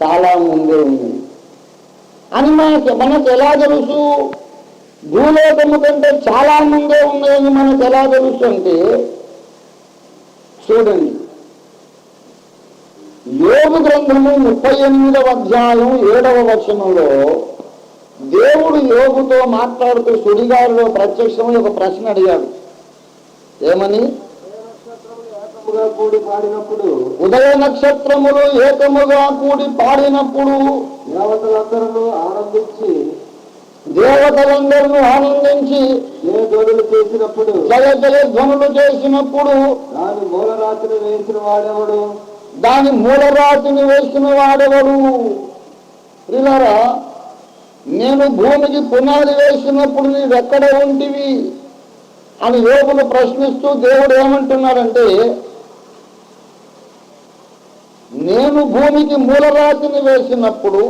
చాలా ముందే ఉన్నాయి అని మనకు ఎలా తెలుసు? భూలోకము కంటే చాలా ముందే ఉన్నాయని మనకు ఎలా తెలుసు అంటే, చూడండి, యోగు గ్రంథము 38వ అధ్యాయం 7వ వచనంలో దేవుడు యోగుతో మాట్లాడుతూ సుడిగాలిలో ప్రత్యక్షమై ఒక ప్రశ్న అడిగాడు. ఏమని? కూడి పాడినప్పుడు, ఉదయ నక్షత్రములు ఏకముగా కూడి పాడినప్పుడు దేవతలందరూ ఆనందించి జయ ధ్వనులు చేసినప్పుడు, జయ జయ ధ్వనులు చేసినప్పుడు దాని మూలరాత్రి వేసిన వాడెవడు? దాని మూలరాతిని వేసిన వాడెవడు? ప్రియులారా, నేను భూమికి పునాది వేసినప్పుడు నీవెక్కడ ఉంటివి అని యోగులు ప్రశ్నిస్తూ దేవుడు ఏమంటున్నాడంటే, నేను భూమికి మూలరాతిని వేసినప్పుడు,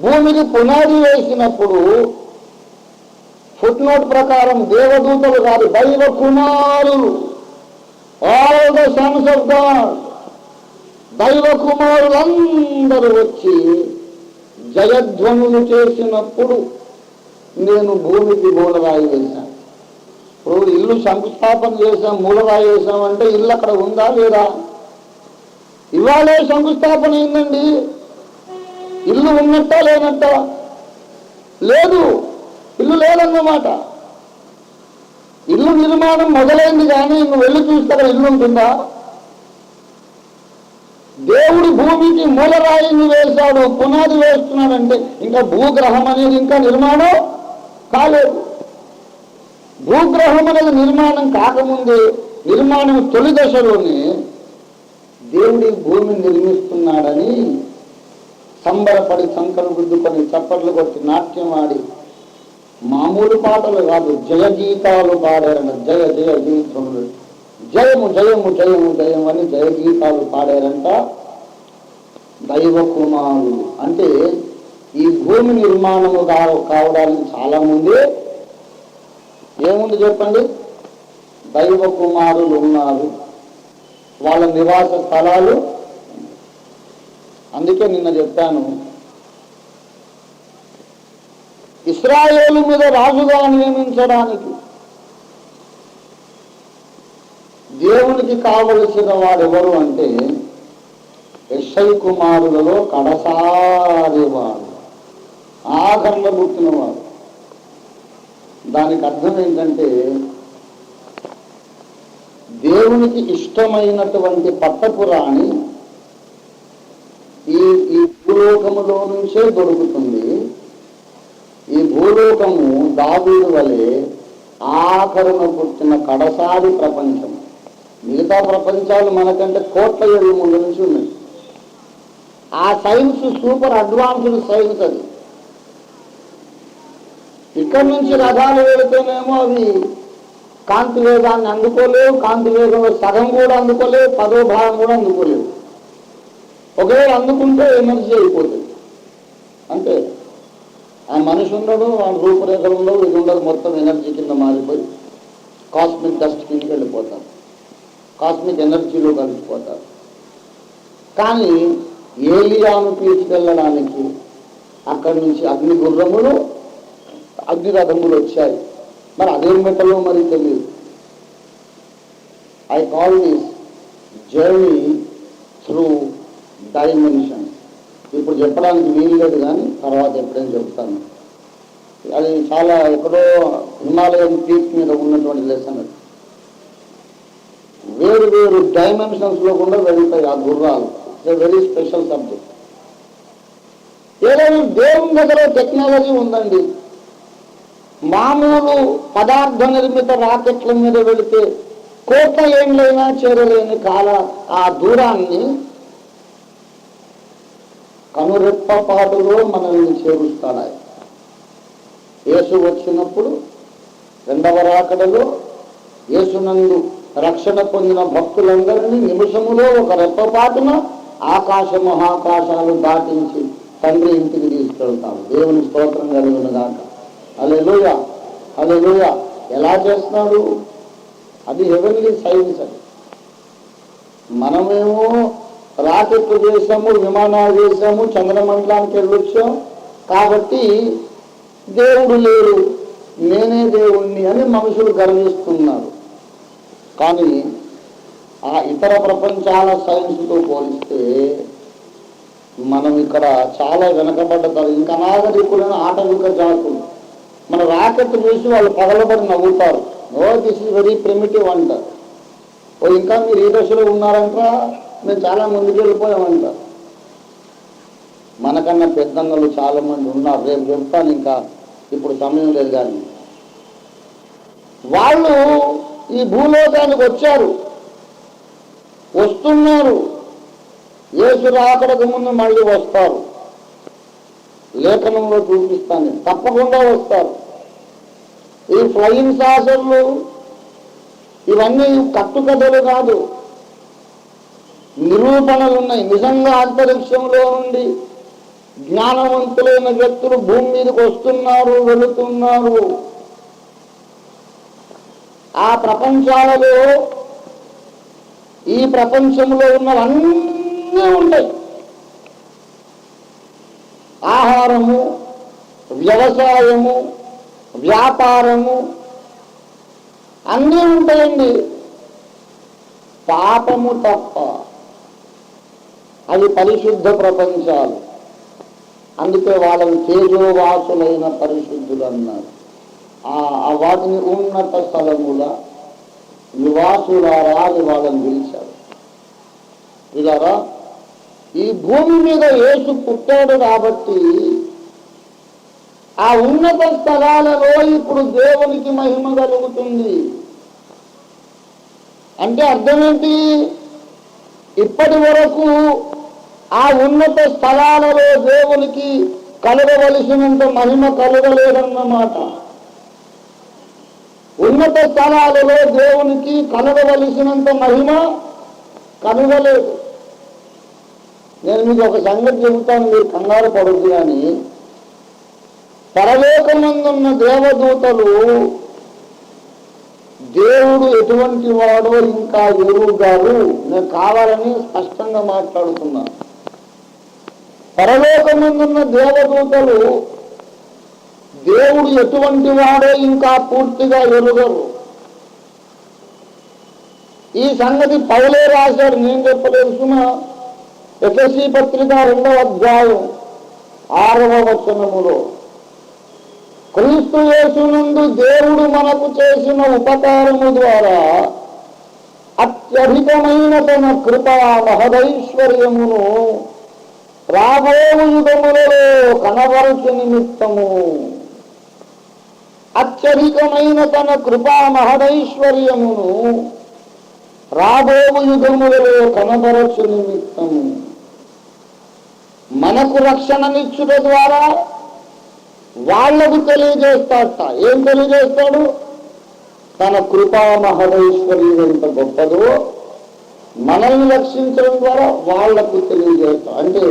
భూమికి పునాది వేసినప్పుడు, ఫుట్ నోట్ ప్రకారం దేవదూతలు కాదు, దైవ కుమారులు, all the sons of God, దైవ కుమారులందరూ వచ్చి జయధ్వనులు చేసినప్పుడు నేను భూమికి మూలరాయి వేశాను. ఇప్పుడు ఇల్లు శంకుస్థాపన చేసాం, మూలరాయి వేసామంటే ఇల్లు అక్కడ ఉందా లేదా? ఇవాళే శంకుస్థాపన అయిందండి. ఇల్లు ఉన్నట్టా లేనట్టా? లేదు, ఇల్లు లేదన్నమాట. ఇల్లు నిర్మాణం మొదలైంది, కానీ నువ్వు వెళ్ళి చూస్తే అక్కడ ఇల్లు ఉంటుందా? దేవుడు భూమికి మూలరాయిని వేశాడు, పునాది వేస్తున్నాడంటే ఇంకా భూగ్రహం అనేది ఇంకా నిర్మాణం కాలేదు. భూగ్రహం అనేది నిర్మాణం కాకముందే, నిర్మాణం తొలి దశలోనే దేవుడి భూమిని నిర్మిస్తున్నాడని సంబరపడి సంకలు గుద్దుకొని చప్పట్లు కొట్టి నాట్యం ఆడి మామూలు పాటలు కాదు, జయ గీతాలు పాడారన్న. జయ జయ గీతములు, జయము జయము జయము జయం అని జయ గీతాలు పాడారంట దైవ కుమారులు. అంటే ఈ భూమి నిర్మాణము కావడానికి చాలా ముందే ఏముంది చెప్పండి? దైవ కుమారులు ఉన్నారు, వాళ్ళ నివాస స్థలాలు. అందుకే నిన్న చెప్పాను, ఇశ్రాయేలు మీద రాజుగా నియమించడానికి దేవునికి కావలసిన వాడెవరు అంటే యెషై కుమారులలో కడసారి వాడు, ఆఖరణ పుట్టినవాడు. దానికి అర్థం ఏంటంటే, దేవునికి ఇష్టమైనటువంటి పట్టపురాణి ఈ భూలోకములో నుంచే దొరుకుతుంది. ఈ భూలోకము దావీదు వలె ఆఖరణ పుట్టిన కడసారి ప్రపంచం. మిగతా ప్రపంచాలు మనకంటే కోట్ల ఏళ్ళ ముందు నుంచి ఉన్నాయి. ఆ సైన్స్ సూపర్ అడ్వాన్స్డ్ సైన్స్ అది. ఇక్కడి నుంచి రథాలు వెళితేనేమో అవి కాంతి వేగాన్ని అందుకోలేవు, కాంతి వేగంలో సగం కూడా అందుకోలేవు, 10వ భాగం కూడా అందుకోలేవు. ఒకవేళ అందుకుంటే ఎనర్జీ అయిపోతుంది అంటే ఆ మనిషి ఉండడు, వాళ్ళ రూపురేఖలు ఉండవు, ఇది ఉండదు, మొత్తం ఎనర్జీ కింద మారిపోయి కాస్మిక్ డస్ట్ కిందకి వెళ్ళిపోతారు, కాస్మిక్ ఎనర్జీలో కలిసిపోతారు. కానీ ఏలియాను తీసుకెళ్ళడానికి అక్కడి నుంచి అగ్ని గుర్రములు, అగ్ని రథములు వచ్చాయి. మరి అదేం మెటలో మరి తెలియదు. I call this journey through dimensions. ఇప్పుడు చెప్పడానికి వీలు లేదు, కానీ తర్వాత ఎప్పుడైనా చెప్తాను. అది చాలా ఎక్కడో హిమాలయన్ పీక్ మీద ఉన్నటువంటి లెసన్. అది వేరు వేరు డైమెన్షన్స్ లో కూడా వెళ్తాయి ఆ గుర్రాలు. Very special subject. ఏదైనా దేవుని దగ్గర టెక్నాలజీ ఉందండి. మామూలు పదార్థ నిర్మిత రాకెట్ల మీద వెళితే కోట్ల ఏళ్ళైనా చేరలేని ఆ దూరాన్ని కనురెప్పపాటులో మనల్ని చేరుస్తాడు. యేసు వచ్చినప్పుడు రెండవ రాకడలో యేసునందు రక్షణ పొందిన భక్తులందరినీ నిమిషములో ఒక రెప్పపాటున ఆకాశ మహాకాశాలు దాటించి తండ్రి ఇంటికి తీసుకు తీసుకెళ్తాడు. దేవుని స్తోత్రం కలిగిన దాకా. హల్లెలూయా, హల్లెలూయా. ఎలా చేస్తున్నాడు? అది హెవెన్లీ సైన్స్. అది మనమేమో రాకెట్లు చేసాము, విమానాలు చేసాము, చంద్రమండలానికి వెళ్ళొచ్చాం. కాబట్టి దేవుడు లేడు, నేనే దేవుణ్ణి అని మనుషులు గర్విస్తున్నారు. కానీ ఆ ఇతర ప్రపంచాల సైన్స్తో పోలిస్తే మనం ఇక్కడ చాలా వెనకబడ్డతారు. ఇంకా నాగరికులైన ఆటవిక జాతులు మన రాకెట్ చూసి వాళ్ళు పగలబడి నవ్వుతారు. Oh this is very primitive అంటారు. ఓ ఇంకా మీరు ఈ దశలో ఉన్నారంటారా, మేము చాలా ముందుకు వెళ్ళిపోయామంటారు. మనకన్నా పెద్దన్నలు చాలా మంది ఉన్నారు, రేపు చెప్తాను. ఇంకా ఇప్పుడు సమయం లేదు. కానీ వాళ్ళు ఈ భూలోకానికి వచ్చారు, వస్తున్నారు. యేసు రాకడకు ముందు మళ్ళీ వస్తారు. లేఖనంలో చూపిస్తాను, తప్పకుండా వస్తారు. ఈ ఫ్లయింగ్ సాసర్లు ఇవన్నీ కట్టుకథలు కాదు, నిరూపణలు ఉన్నాయి. నిజంగా అంతరిక్షంలో నుండి జ్ఞానవంతులైన వ్యక్తులు భూమి మీదకి వస్తున్నారు, వెళుతున్నారు. ఆ ప్రపంచాలలో ఈ ప్రపంచంలో ఉన్నవన్నీ ఉంటాయి. ఆహారము, వ్యవసాయము, వ్యాపారము అన్నీ ఉంటాయండి. పాపము తప్ప. అవి పరిశుద్ధ ప్రపంచాలు. అందుకే వాళ్ళని తేజోవాసులైన పరిశుద్ధులు అన్నారు. వాటిని ఉన్నత స్థలముల నివాసులారా అని వాళ్ళని పిలిచారు. ఇలారా ఈ భూమి మీద యేసు పుట్టాడు కాబట్టి ఆ ఉన్నత స్థలాలలో ఇప్పుడు దేవునికి మహిమ కలుగుతుంది. అంటే అర్థం ఏంటి? ఇప్పటి వరకు ఆ ఉన్నత స్థలాలలో దేవునికి కలగవలసినంత మహిమ కలగలేదన్నమాట. ఉన్నత స్థలాలలో దేవునికి కలగవలసినంత మహిమ కలగలేదు. నేను మీకు ఒక సంగతి చెబుతాను, మీరు కంగారు పడద్దు. కానీ పరలోకమందున్న దేవదూతలు దేవుడు ఎటువంటి వాడో ఇంకా ఎరుగారు. నేను కావాలని స్పష్టంగా మాట్లాడుతున్నాను. పరలోకమందున్న దేవదూతలు దేవుడు ఎటువంటి వాడో ఇంకా పూర్తిగా ఎరుగరు. ఈ సంగతి పౌలే రాశాడు, నేను చెప్పలేదు సుమా. ఎఫెసీ పత్రిక 2వ అధ్యాయం 6వ వచనములో క్రీస్తు యేసునందు దేవుడు మనకు చేసిన ఉపకారము ద్వారా అత్యధికమైన తన కృపా మహదైశ్వర్యమును రాబోవు యుగములలో కనబరచు నిమిత్తము. అత్యధికమైన తన కృపా మహదైశ్వర్యమును రాబోవు యుగములలో కనబరచు నిమిత్తము మనకు రక్షణనిచ్చుట ద్వారా వాళ్లకు తెలియజేస్తాడట. ఏం తెలియజేస్తాడు? తన కృపా మహదైశ్వర్యం ఎంత గొప్పదో మనల్ని రక్షించడం ద్వారా వాళ్లకు తెలియజేస్తాడు. అంటే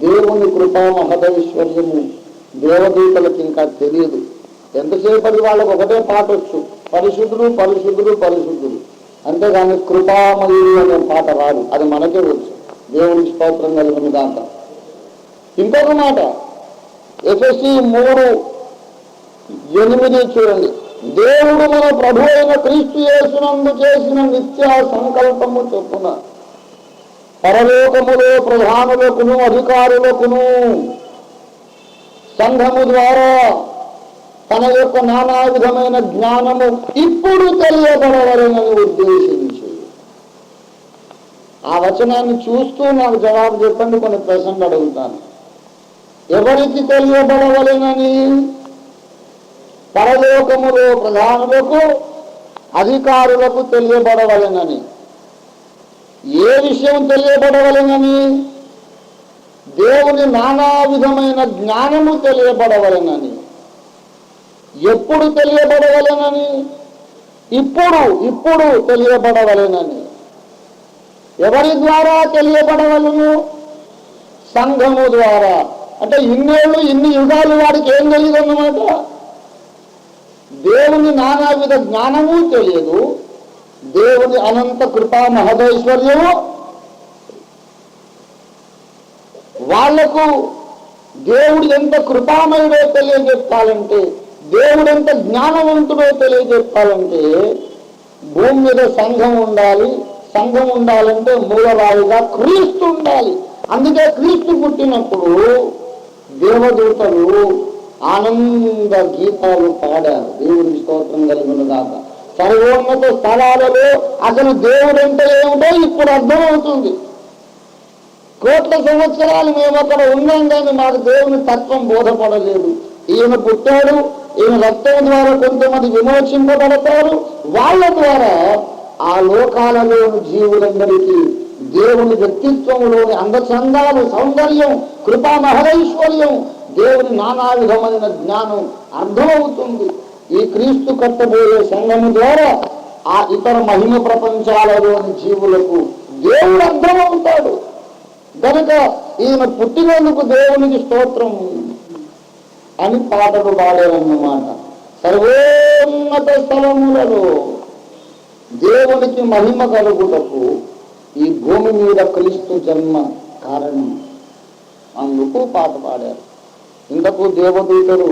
దేవుని కృపా మహదైశ్వర్యము దేవదూతలకు ఇంకా తెలియదు. ఎంతసేపటి వాళ్ళకు ఒకటే పాట వచ్చు, పరిశుద్ధుడు పరిశుద్ధుడు పరిశుద్ధుడు. అంతేగాని కృపామయుడు అనే పాట రాదు. అది మనకే వచ్చు. దేవునికి స్తోత్రం కలిగిన దాకా. ఇంకొక మాట ఎఫెసీ 3:8 చూడండి. దేవుడు మన ప్రభు అయిన క్రీస్తు యేసునందు చేసిన నిత్య సంకల్పము చొప్పున పరలోకములో ప్రధానులకును అధికారులకును సంఘము ద్వారా తన యొక్క నానా విధమైన జ్ఞానము ఇప్పుడు తెలియబడవలనని ఉద్దేశించి. ఆ వచనాన్ని చూస్తూ నాకు జవాబు చెప్పండి. కొన్ని ప్రశ్నలు అడుగుతాను. ఎవరికి తెలియబడవలెనని? పరలోకములో ప్రధానులకు అధికారులకు తెలియబడవలెనని. ఏ విషయం తెలియబడవలెనని? దేవుని నానా విధమైన జ్ఞానము తెలియబడవలెనని. ఎప్పుడు తెలియబడవలెనని? ఇప్పుడు తెలియబడవలెనని. ఎవరి ద్వారా తెలియబడవలను? సంఘము ద్వారా. అంటే ఇన్నేళ్ళు ఇన్ని యుగాలు వాడికి ఏం తెలియదు అన్నమాట. దేవుని నానావిధ జ్ఞానము తెలియదు, దేవుని అనంత కృపా మహదైశ్వర్యము. వాళ్లకు దేవుడు ఎంత కృపామయుడో తెలియజెప్పాలంటే, దేవుడు ఎంత జ్ఞానవంతుడో తెలియజెప్పాలంటే భూమి మీద సంఘం ఉండాలి. సంఘం ఉండాలంటే మూలరాయిగా క్రీస్తు ఉండాలి. అందుకే క్రీస్తు పుట్టినప్పుడు దేవదూతలు ఆనంద గీతాలు పాడారు. దేవుడికి స్తోత్రం కలుగునుగాక. సర్వోన్నత స్థలాలలో అసలు దేవుడు అంటే ఏమిటో ఇప్పుడు అర్థమవుతుంది. కోట్ల సంవత్సరాలు మేము అక్కడ ఉన్నాం, కానీ మాకు దేవుని తత్వం బోధపడలేదు. ఈయన పుట్టాడు, ఈయన రక్తం ద్వారా కొంతమంది విమోచింపబడతారు. వాళ్ళ ద్వారా ఆ లోకాలలోని జీవులందరికీ దేవుని వ్యక్తిత్వంలోని అందచందాలు, సౌందర్యం, కృపా మహదైశ్వర్యం, దేవుని నానా విధమైన జ్ఞానం అర్థమవుతుంది. ఈ క్రీస్తు కట్టబోయే సంఘము ద్వారా ఆ ఇతర మహిమ ప్రపంచాలలోని జీవులకు దేవుడు అర్థమవుతాడు. కనుక ఈయన పుట్టినందుకు దేవునికి స్తోత్రం అని పాటలు పాడారన్నమాట. సర్వోన్నత స్థలములలో దేవునికి మహిమ కలుగుటకు ఈ భూమి మీద క్రీస్తు జన్మ కారణం. అందుకు పాట పాడారు. ఇంతకు దేవదూతలు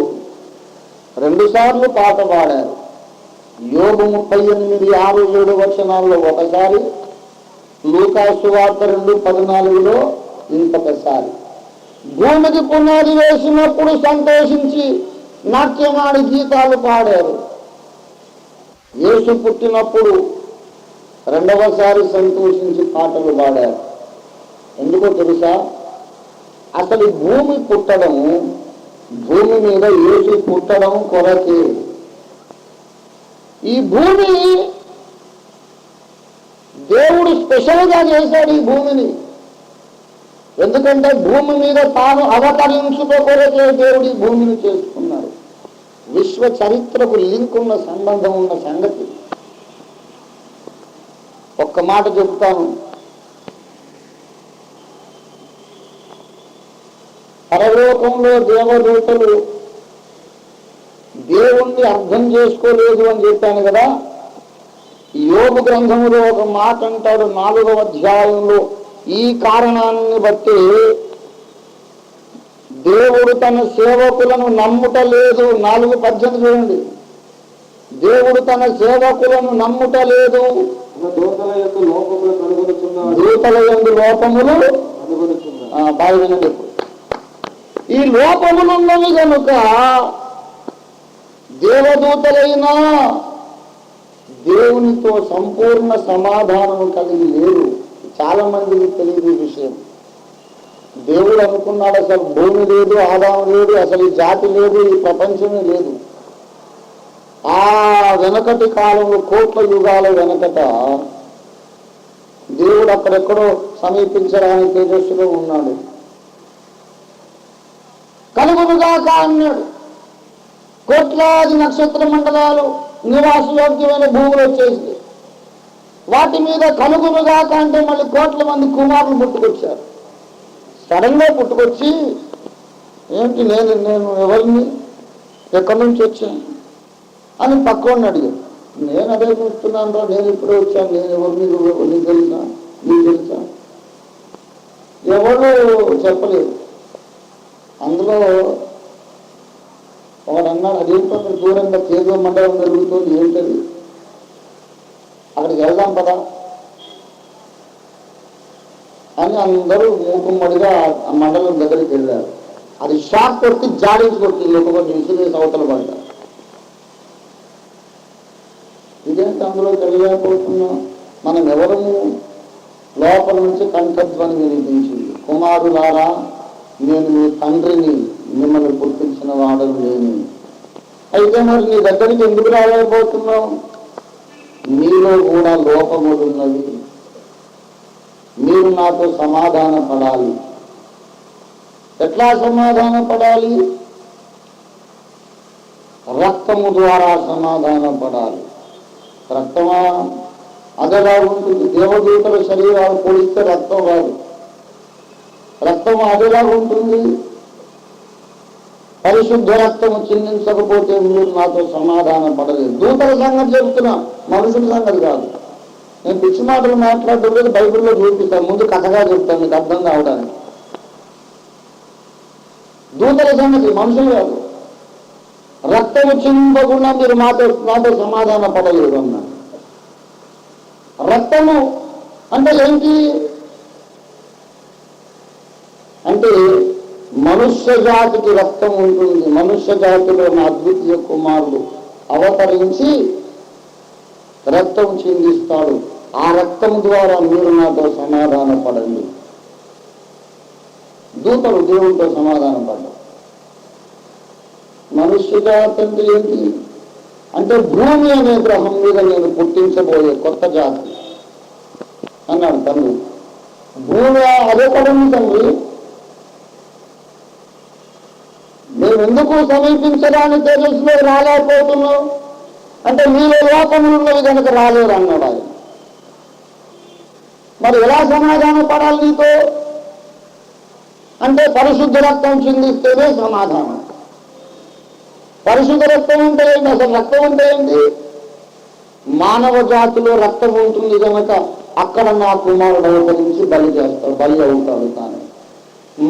2 సార్లు పాట పాడారు. యోబు 38, 6, 7 వచనాల్లో ఒకసారి, లూకా సువార్త 2:14లో ఇంకొకసారి. భూమికి పునాది వేసినప్పుడు సంతోషించి నాట్యమాడి గీతాలు పాడారు. యేసు పుట్టినప్పుడు 2వసారి సంతోషించి పాటలు పాడారు. ఎందుకో తెలుసా? అసలు భూమి పుట్టడం, భూమి మీద యేసు పుట్టడం కొరకే. ఈ భూమి దేవుడు స్పెషల్గా చేశాడు ఈ భూమిని. ఎందుకంటే భూమి మీద తాను అవతరించుట కొరకే దేవుడు ఈ భూమిని చేసుకున్నాడు. విశ్వ చరిత్రకు లింక్ ఉన్న సంబంధం ఉన్న సంగతి. ఒక్క మాట చెప్తాను. పరలోకంలో దేవదూతలు దేవుణ్ణి అర్థం చేసుకోలేదు అని చెప్పాను కదా. యోబు గ్రంథములో ఒక మాట అంటాడు 4వ అధ్యాయంలో. ఈ కారణాన్ని బట్టి దేవుడు తన సేవకులను నమ్ముట లేదు. 4:18 చూడండి. దేవుడు తన సేవకులను నమ్ముట లేదు. దూతల యందు లోపములు కనుగొనుచున్నాడు. దూతల యందు లోపములు బాగా వినండి. ఈ లోపములున్నవి కనుక దేవదూతలైనా దేవునితో సంపూర్ణ సమాధానం కలిగి లేరు. చాలా మందికి తెలియదు ఈ విషయం. దేవుడు అనుకున్నాడు అసలు భూమి లేదు, ఆదాము లేదు, అసలు ఈ జాతి లేదు, ఈ ప్రపంచమే లేదు. ఆ వెనకటి కాలంలో, కోట్ల యుగాల వెనకట దేవుడు అక్కడెక్కడో సమీపించడానికి తేజస్సులో ఉన్నాడు. కలుగునుగాక అన్నాడు. కోట్లాది నక్షత్ర మండలాలు నివాసయోగ్యమైన భూములు వచ్చేసి వాటి మీద కలుగునుగాక అంటే మళ్ళీ కోట్ల మంది కుమారులు పుట్టుకొచ్చారు. సడన్ గా పుట్టుకొచ్చి ఏంటి నేను ఎవరిని, ఎక్కడి నుంచి వచ్చాను అని పక్కన అడిగాడు. నేను అదే చూస్తున్నాను రా, నేను ఇప్పుడే వచ్చాను, నేను ఎవరిని నీకు తెలుసా, నీకు తెలుసా? ఎవరు చెప్పలేదు. అందులో వాడు అన్నాడు, అదేంటో అక్కడ దూరంగా తేజో మండలం జరుగుతుంది, ఏంటది, అక్కడికి వెళ్దాం కదా అని అందరూ మూకుమ్మడిగా ఆ మండలం దగ్గరికి వెళ్ళారు. అది షాక్ కొట్టి జాడించి కొట్టి ఒక ఇన్సూరెన్స్ అవతల పడ్డారు. ఇదేంటి అందులో తెలియకపోతున్నాం, మనం ఎవరము? లోపల నుంచి కంఠధ్వని వినిపించింది, కుమారులారా నేను మీ తండ్రిని, మిమ్మల్ని పుట్టించిన వాడను లేని. అయితే మరి నీ దగ్గరికి ఎందుకు రాలేకపోతున్నావు? మీలో కూడా లోపములున్నది, మీరు నాతో సమాధాన పడాలి. ఎట్లా సమాధాన పడాలి? రక్తము ద్వారా సమాధాన పడాలి. రక్తమా? అదెలా ఉంటుంది? దేవదూతల శరీరాలు పొడిస్తే రక్తం రాదు. రక్తం అదెలా ఉంటుంది? పరిశుద్ధ రక్తము చిందించకపోతే మీరు నాతో సమాధానం పడలేదు. దూతల సంగతి చెబుతున్నా, మనుషుల సంగతి కాదు. నేను పిచ్చి మాటలు మాట్లాడటం లేదు, బైబిల్లో చూపిస్తాను. ముందు కథగా చెప్తాను మీకు అర్థం కావడానికి. దూతల సంగతి, మనుషులు కాదు. రక్తము చిందకుండా మీరు నాతో సమాధాన పడలేదు అన్నా. రక్తము అంటే ఏంటి అంటే మనుష్య జాతికి రక్తం ఉంటుంది. మనుష్య జాతిలో అద్వితీయ కుమారుడు అవతరించి రక్తం చిందిస్తాడు. ఆ రక్తం ద్వారా మీరు నాతో సమాధాన పడండి. దూతలు దేవునితో సమాధాన పడ్డారు. మనుష్య జాతి అంటే ఏంటి అంటే భూమి అనే గ్రహం మీద నేను పుట్టించబోయే కొత్త జాతి అన్నాడు తండ్రి. భూమి అదొకడుంది తండ్రి. మేము ఎందుకు సమీపించడానికి తేజస్సులో రాలేకపోతున్నాం అంటే మీలో లోపములు ఉన్నవి కనుక రాలేరు అన్నాడు ఆయన. మరి ఎలా సమాధానం పడాలి నీతో అంటే పరిశుద్ధ రక్తం చిందిస్తేనే సమాధానం. పరిశుద్ధ రక్తం అంటే ఏంటి? అసలు రక్తం అంటే ఏంటి? మానవ జాతిలో రక్తం ఉంటుంది కనుక అక్కడ నా కుమారుడు అవతరించి బలి చేస్తాడు, బలి అవుతాడు. కానీ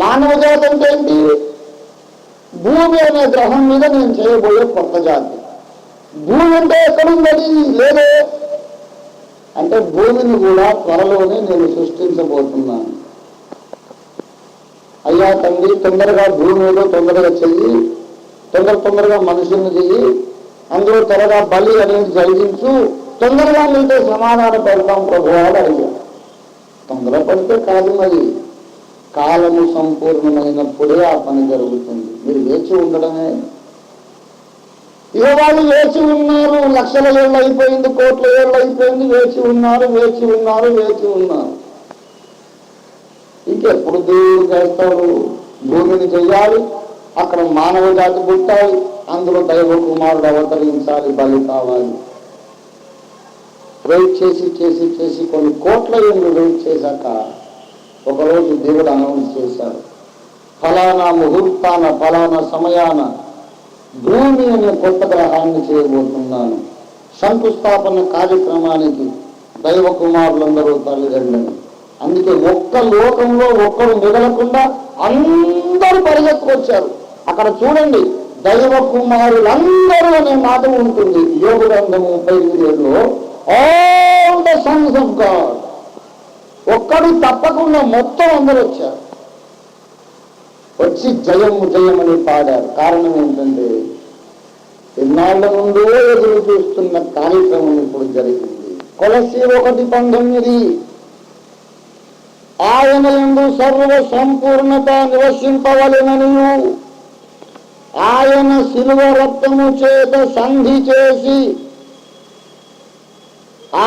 మానవ జాతి అంటే ఏంటి? భూమి అనే గ్రహం మీద నేను చేయబోయే కొత్త జాతి. భూమి అంటే ఎక్కడుందని లేదే అంటే భూమిని కూడా త్వరలోనే నేను సృష్టించబోతున్నాను. అయ్యా తండ్రి, తొందరగా భూమి ఏదో తొందరగా చెయ్యి, తొందరగా మనుషుల్ని చెయ్యి, అందులో త్వరగా బలి అనేది జరిగించు, తొందరగా మీతో సమాధాన పెడతాం ప్రభువాడు అడిగా. తొందరపడితే కాదు, మరి కాలము సంపూర్ణమైనప్పుడే ఆ పని జరుగుతుంది. మీరు వేచి ఉండడమే. ఇక వాళ్ళు వేచి ఉన్నారు. లక్షల ఏళ్ళు అయిపోయింది, కోట్ల ఏళ్ళు అయిపోయింది, వేచి ఉన్నారు. ఇంకెప్పుడు దేవుడు చేస్తాడు? భూమిని చెయ్యాలి, అక్కడ మానవ జాతి పుట్టాలి, అందులో దైవ కుమారుడు అవతరించాలి, బలి కావాలి. వెయిట్ చేసి కొన్ని కోట్ల ఏళ్ళు వెయిట్ చేశాక ఒకరోజు దేవుడు అనౌన్స్ చేశాడు, ఫలానా ముహూర్తాన ఫలానా సమయాన భూమి అనే కొత్త గ్రహాన్ని చేయబోతున్నాను. శంకుస్థాపన కార్యక్రమానికి దైవ కుమారులందరూ తల్లిదండ్రులు. అందుకే ఒక్క లోకంలో ఒక్కరు మిగలకుండా అందరూ పరిగెత్తుకొచ్చారు. అక్కడ చూడండి, దైవ కుమారులందరూ అనే మాట ఉంటుంది. యోగ గ్రంథము 38లో all the sons of God, ఒక్కడు తప్పకుండా మొత్తం అందరూ వచ్చారు. వచ్చి జయమని పాడారు. కారణం ఏంటంటే ఎన్నాళ్ళ నుండో ఎదురు చూస్తున్న కార్యక్రమం ఇప్పుడు జరిగింది. కొలసి 1:19 ఆయన యందు సర్వ సంపూర్ణత నివసింపవలెననియు ఆయన శిలువ రక్తము చేత సంధి చేసి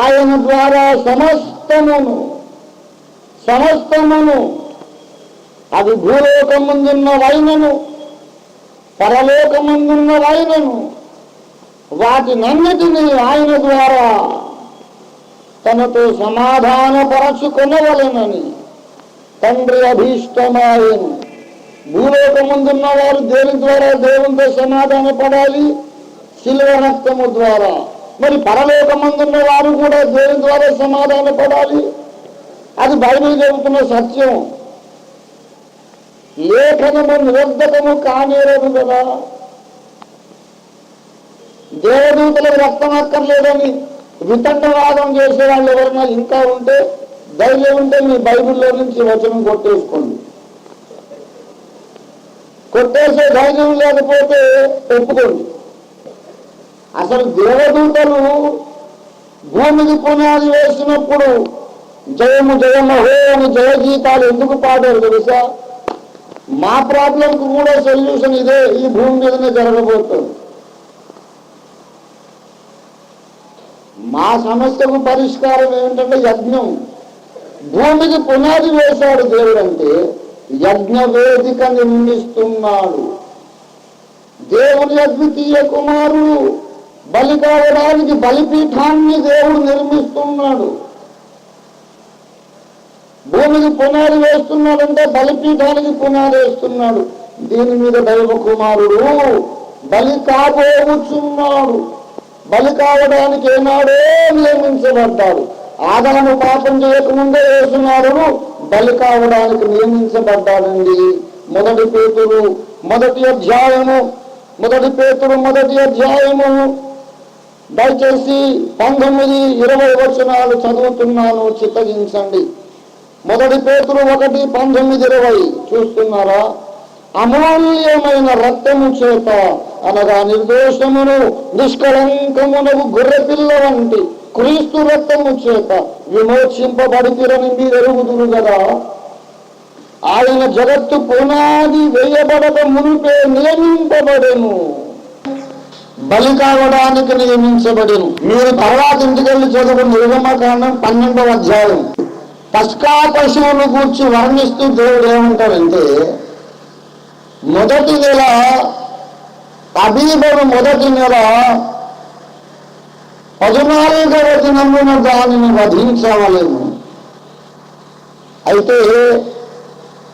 ఆయన ద్వారా సమస్తమును అది భూలోకముందున్న వైనను పరలోకముందున్న వైనను వాటినన్నిటినీ ఆయన ద్వారా తనతో సమాధానపరచుకొనవలెనని తండ్రి అభీష్టమాయను. భూలోకముందున్న వారు దేని ద్వారా దేవునితో సమాధాన పడాలి? శిలువ రక్తము ద్వారా. మరి పరలోకమందున్న వారు కూడా దేని ద్వారా సమాధాన పడాలి? అది బైబిల్ చెబుతున్న సత్యం. లేఖనము నిరర్ధకము కానేరదు కదా. దేవదూతలకు రక్తం అక్కర్లేదని వితండవాదం చేసే వాళ్ళు ఎవరైనా ఇంకా ఉంటే, ధైర్యం ఉంటే మీ బైబిల్లో నుంచి వచనం కొట్టేసుకోండి. కొట్టేసే ధైర్యం లేకపోతే ఒప్పుకోండి. అసలు దేవదూతలు భూమికి పునాది వేసినప్పుడు జయము జయమహో అని జయగీతాలు ఎందుకు పాడారు తెలుసా? మా ప్రాబ్లంకు కూడా సొల్యూషన్ ఇదే, ఈ భూమి మీదనే జరగబోతుంది. మా సమస్యకు పరిష్కారం ఏమిటంటే యజ్ఞం. భూమికి పునాది వేశాడు దేవుడు అంటే యజ్ఞ వేదిక నిర్మిస్తున్నాడు. దేవుని అద్వితీయ కుమారుడు బలి కావడానికి బలిపీఠాన్ని దేవుడు నిర్మిస్తున్నాడు. భూమికి పునాది వేస్తున్నాడంటే బలిపీఠానికి పునాది వేస్తున్నాడు. దీని మీద దైవ కుమారుడు బలి కాబోచున్నాడు. బలి కావడానికి ఏనాడో నియమించబడ్డాడు. ఆదాము పాపం చేయకముందే యేసునాథుడు బలి కావడానికి నియమించబడ్డాడండి. మొదటి పేతురు మొదటి అధ్యాయము దయచేసి 19-20 వచనాలు చదువుతున్నాను, చిత్తగించండి. మొదటి పేతురు 1:19-20 చూస్తున్నారా? అమూల్యమైన రక్తము చేత అనగా నిర్దోషమును నిష్కళంకమునకు గొర్రెపిల్ల వంటి క్రీస్తు రక్తము చేత విమోచింపబడితిరని మీరు ఎరుగుదురు కదా. ఆయన జగత్తు పునాది వేయబడక మునిపే నియమింపబడెను, బలి కావడానికి నియమించబడెను. మీరు తర్వాత ఇంటికెళ్ళి చదువుకున్న నిర్గమకాండం 12వ అధ్యాయం పస్కా పశువును కూర్చి వర్ణిస్తూ దేవుడు ఏమంటాడంటే, మొదటి నెల అబీబను మొదటి నెల 14వ దినమున దానిని వధించవలెను. అయితే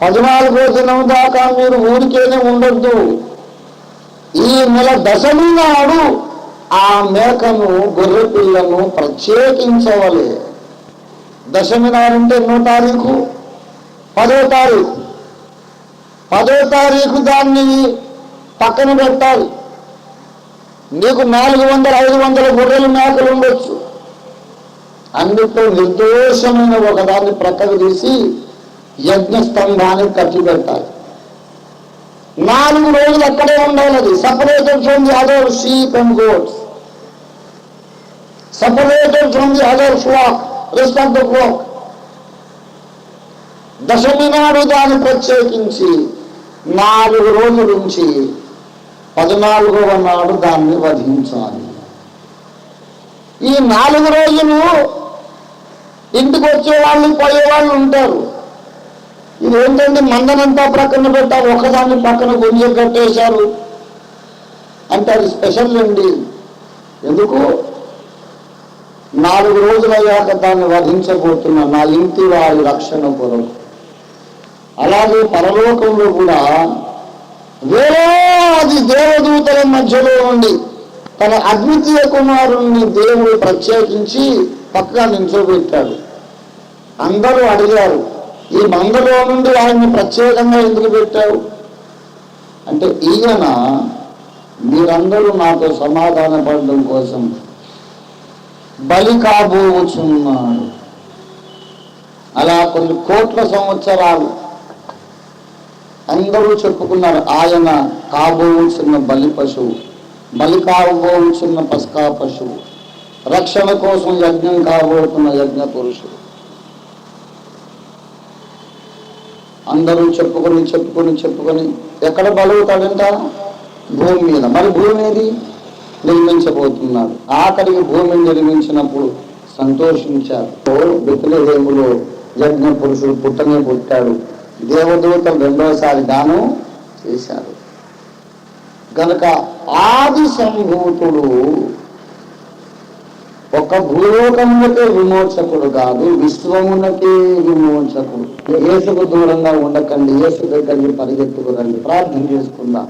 14వ దినం దాకా మీరు ఊరికేనే ఉండొద్దు. ఈ నెల దశమి నాడు ఆ మేకను గొర్రె పిల్లను ప్రత్యేకించవలే. దశమి నాడంటే ఎన్నో తారీఖు? 10వ తారీఖు. 10వ తారీఖు దాన్ని పక్కన పెట్టాలి. నీకు 400-500 గొర్రెలు మేకలు ఉండొచ్చు. అందులో నిర్దోషమైన ఒకదాన్ని ప్రక్కకు తీసి యజ్ఞస్తంభాన్ని కట్టి పెట్టాలి. 4 రోజులు అక్కడే ఉండాలి. అది separated from the other sheep and goats, separated from the other flock, rest of the flock. దశమి నాడు దాన్ని ప్రత్యేకించి 4 రోజుల నుంచి 14వ నాడు దాన్ని వధించాలి. ఈ 4 రోజులు ఇంటికి వచ్చేవాళ్ళు పోయేవాళ్ళు ఉంటారు. ఇదేంటంటే మందనంతా ప్రక్కన పెట్టారు, ఒకదాన్ని పక్కన గుంజ కట్టేశారు అంటే అది స్పెషల్ అండి. ఎందుకు? 4 రోజులు అయ్యాక దాన్ని వధించబోతున్నా నా ఇంటి వారి రక్షణ కొరకు. అలాగే పరలోకంలో కూడా వేలాది దేవదూతల మధ్యలో ఉండి తన అద్వితీయ కుమారుణ్ణి దేవుడు ప్రత్యేకించి పక్కగా నిల్చోబెట్టాడు. అందరూ అడిగారు, ఈ మందలో నుండి ఆయన్ని ప్రత్యేకంగా ఎందుకు పెట్టావు అంటే, ఈయన మీరందరూ నాతో సమాధాన పడడం కోసం బలి కాబోచున్నాడు. అలా కొన్ని కోట్ల సంవత్సరాలు అందరూ చెప్పుకున్నారు ఆయన కాబోచున్న బలి పశువు, బలి కాబోచున్న పస్కా పశువు, రక్షణ కోసం యజ్ఞం కాబోతున్న యజ్ఞ పురుషుడు. అందరూ చెప్పుకొని ఎక్కడ బలవుతాడంట? భూమి మీద. మరి భూమి ఏది? నిర్మించబోతున్నాడు. ఆఖరికి భూమిని నిర్మించినప్పుడు సంతోషించారు. బెత్లెహేములో యజ్ఞ పురుషుడు పుట్టాడు. దేవదూతలు 2వసారి గాను చేశారు. గనక ఆది సంభూతుడు ఒక భూలోకమునకే విమోచకుడు కాదు, విశ్వమునకే విమోచకుడు. యేసుకు దూరంగా ఉండకండి, యేసు దగ్గరికి పరిగెత్తుకురండి. ప్రార్థన చేసుకుందాం.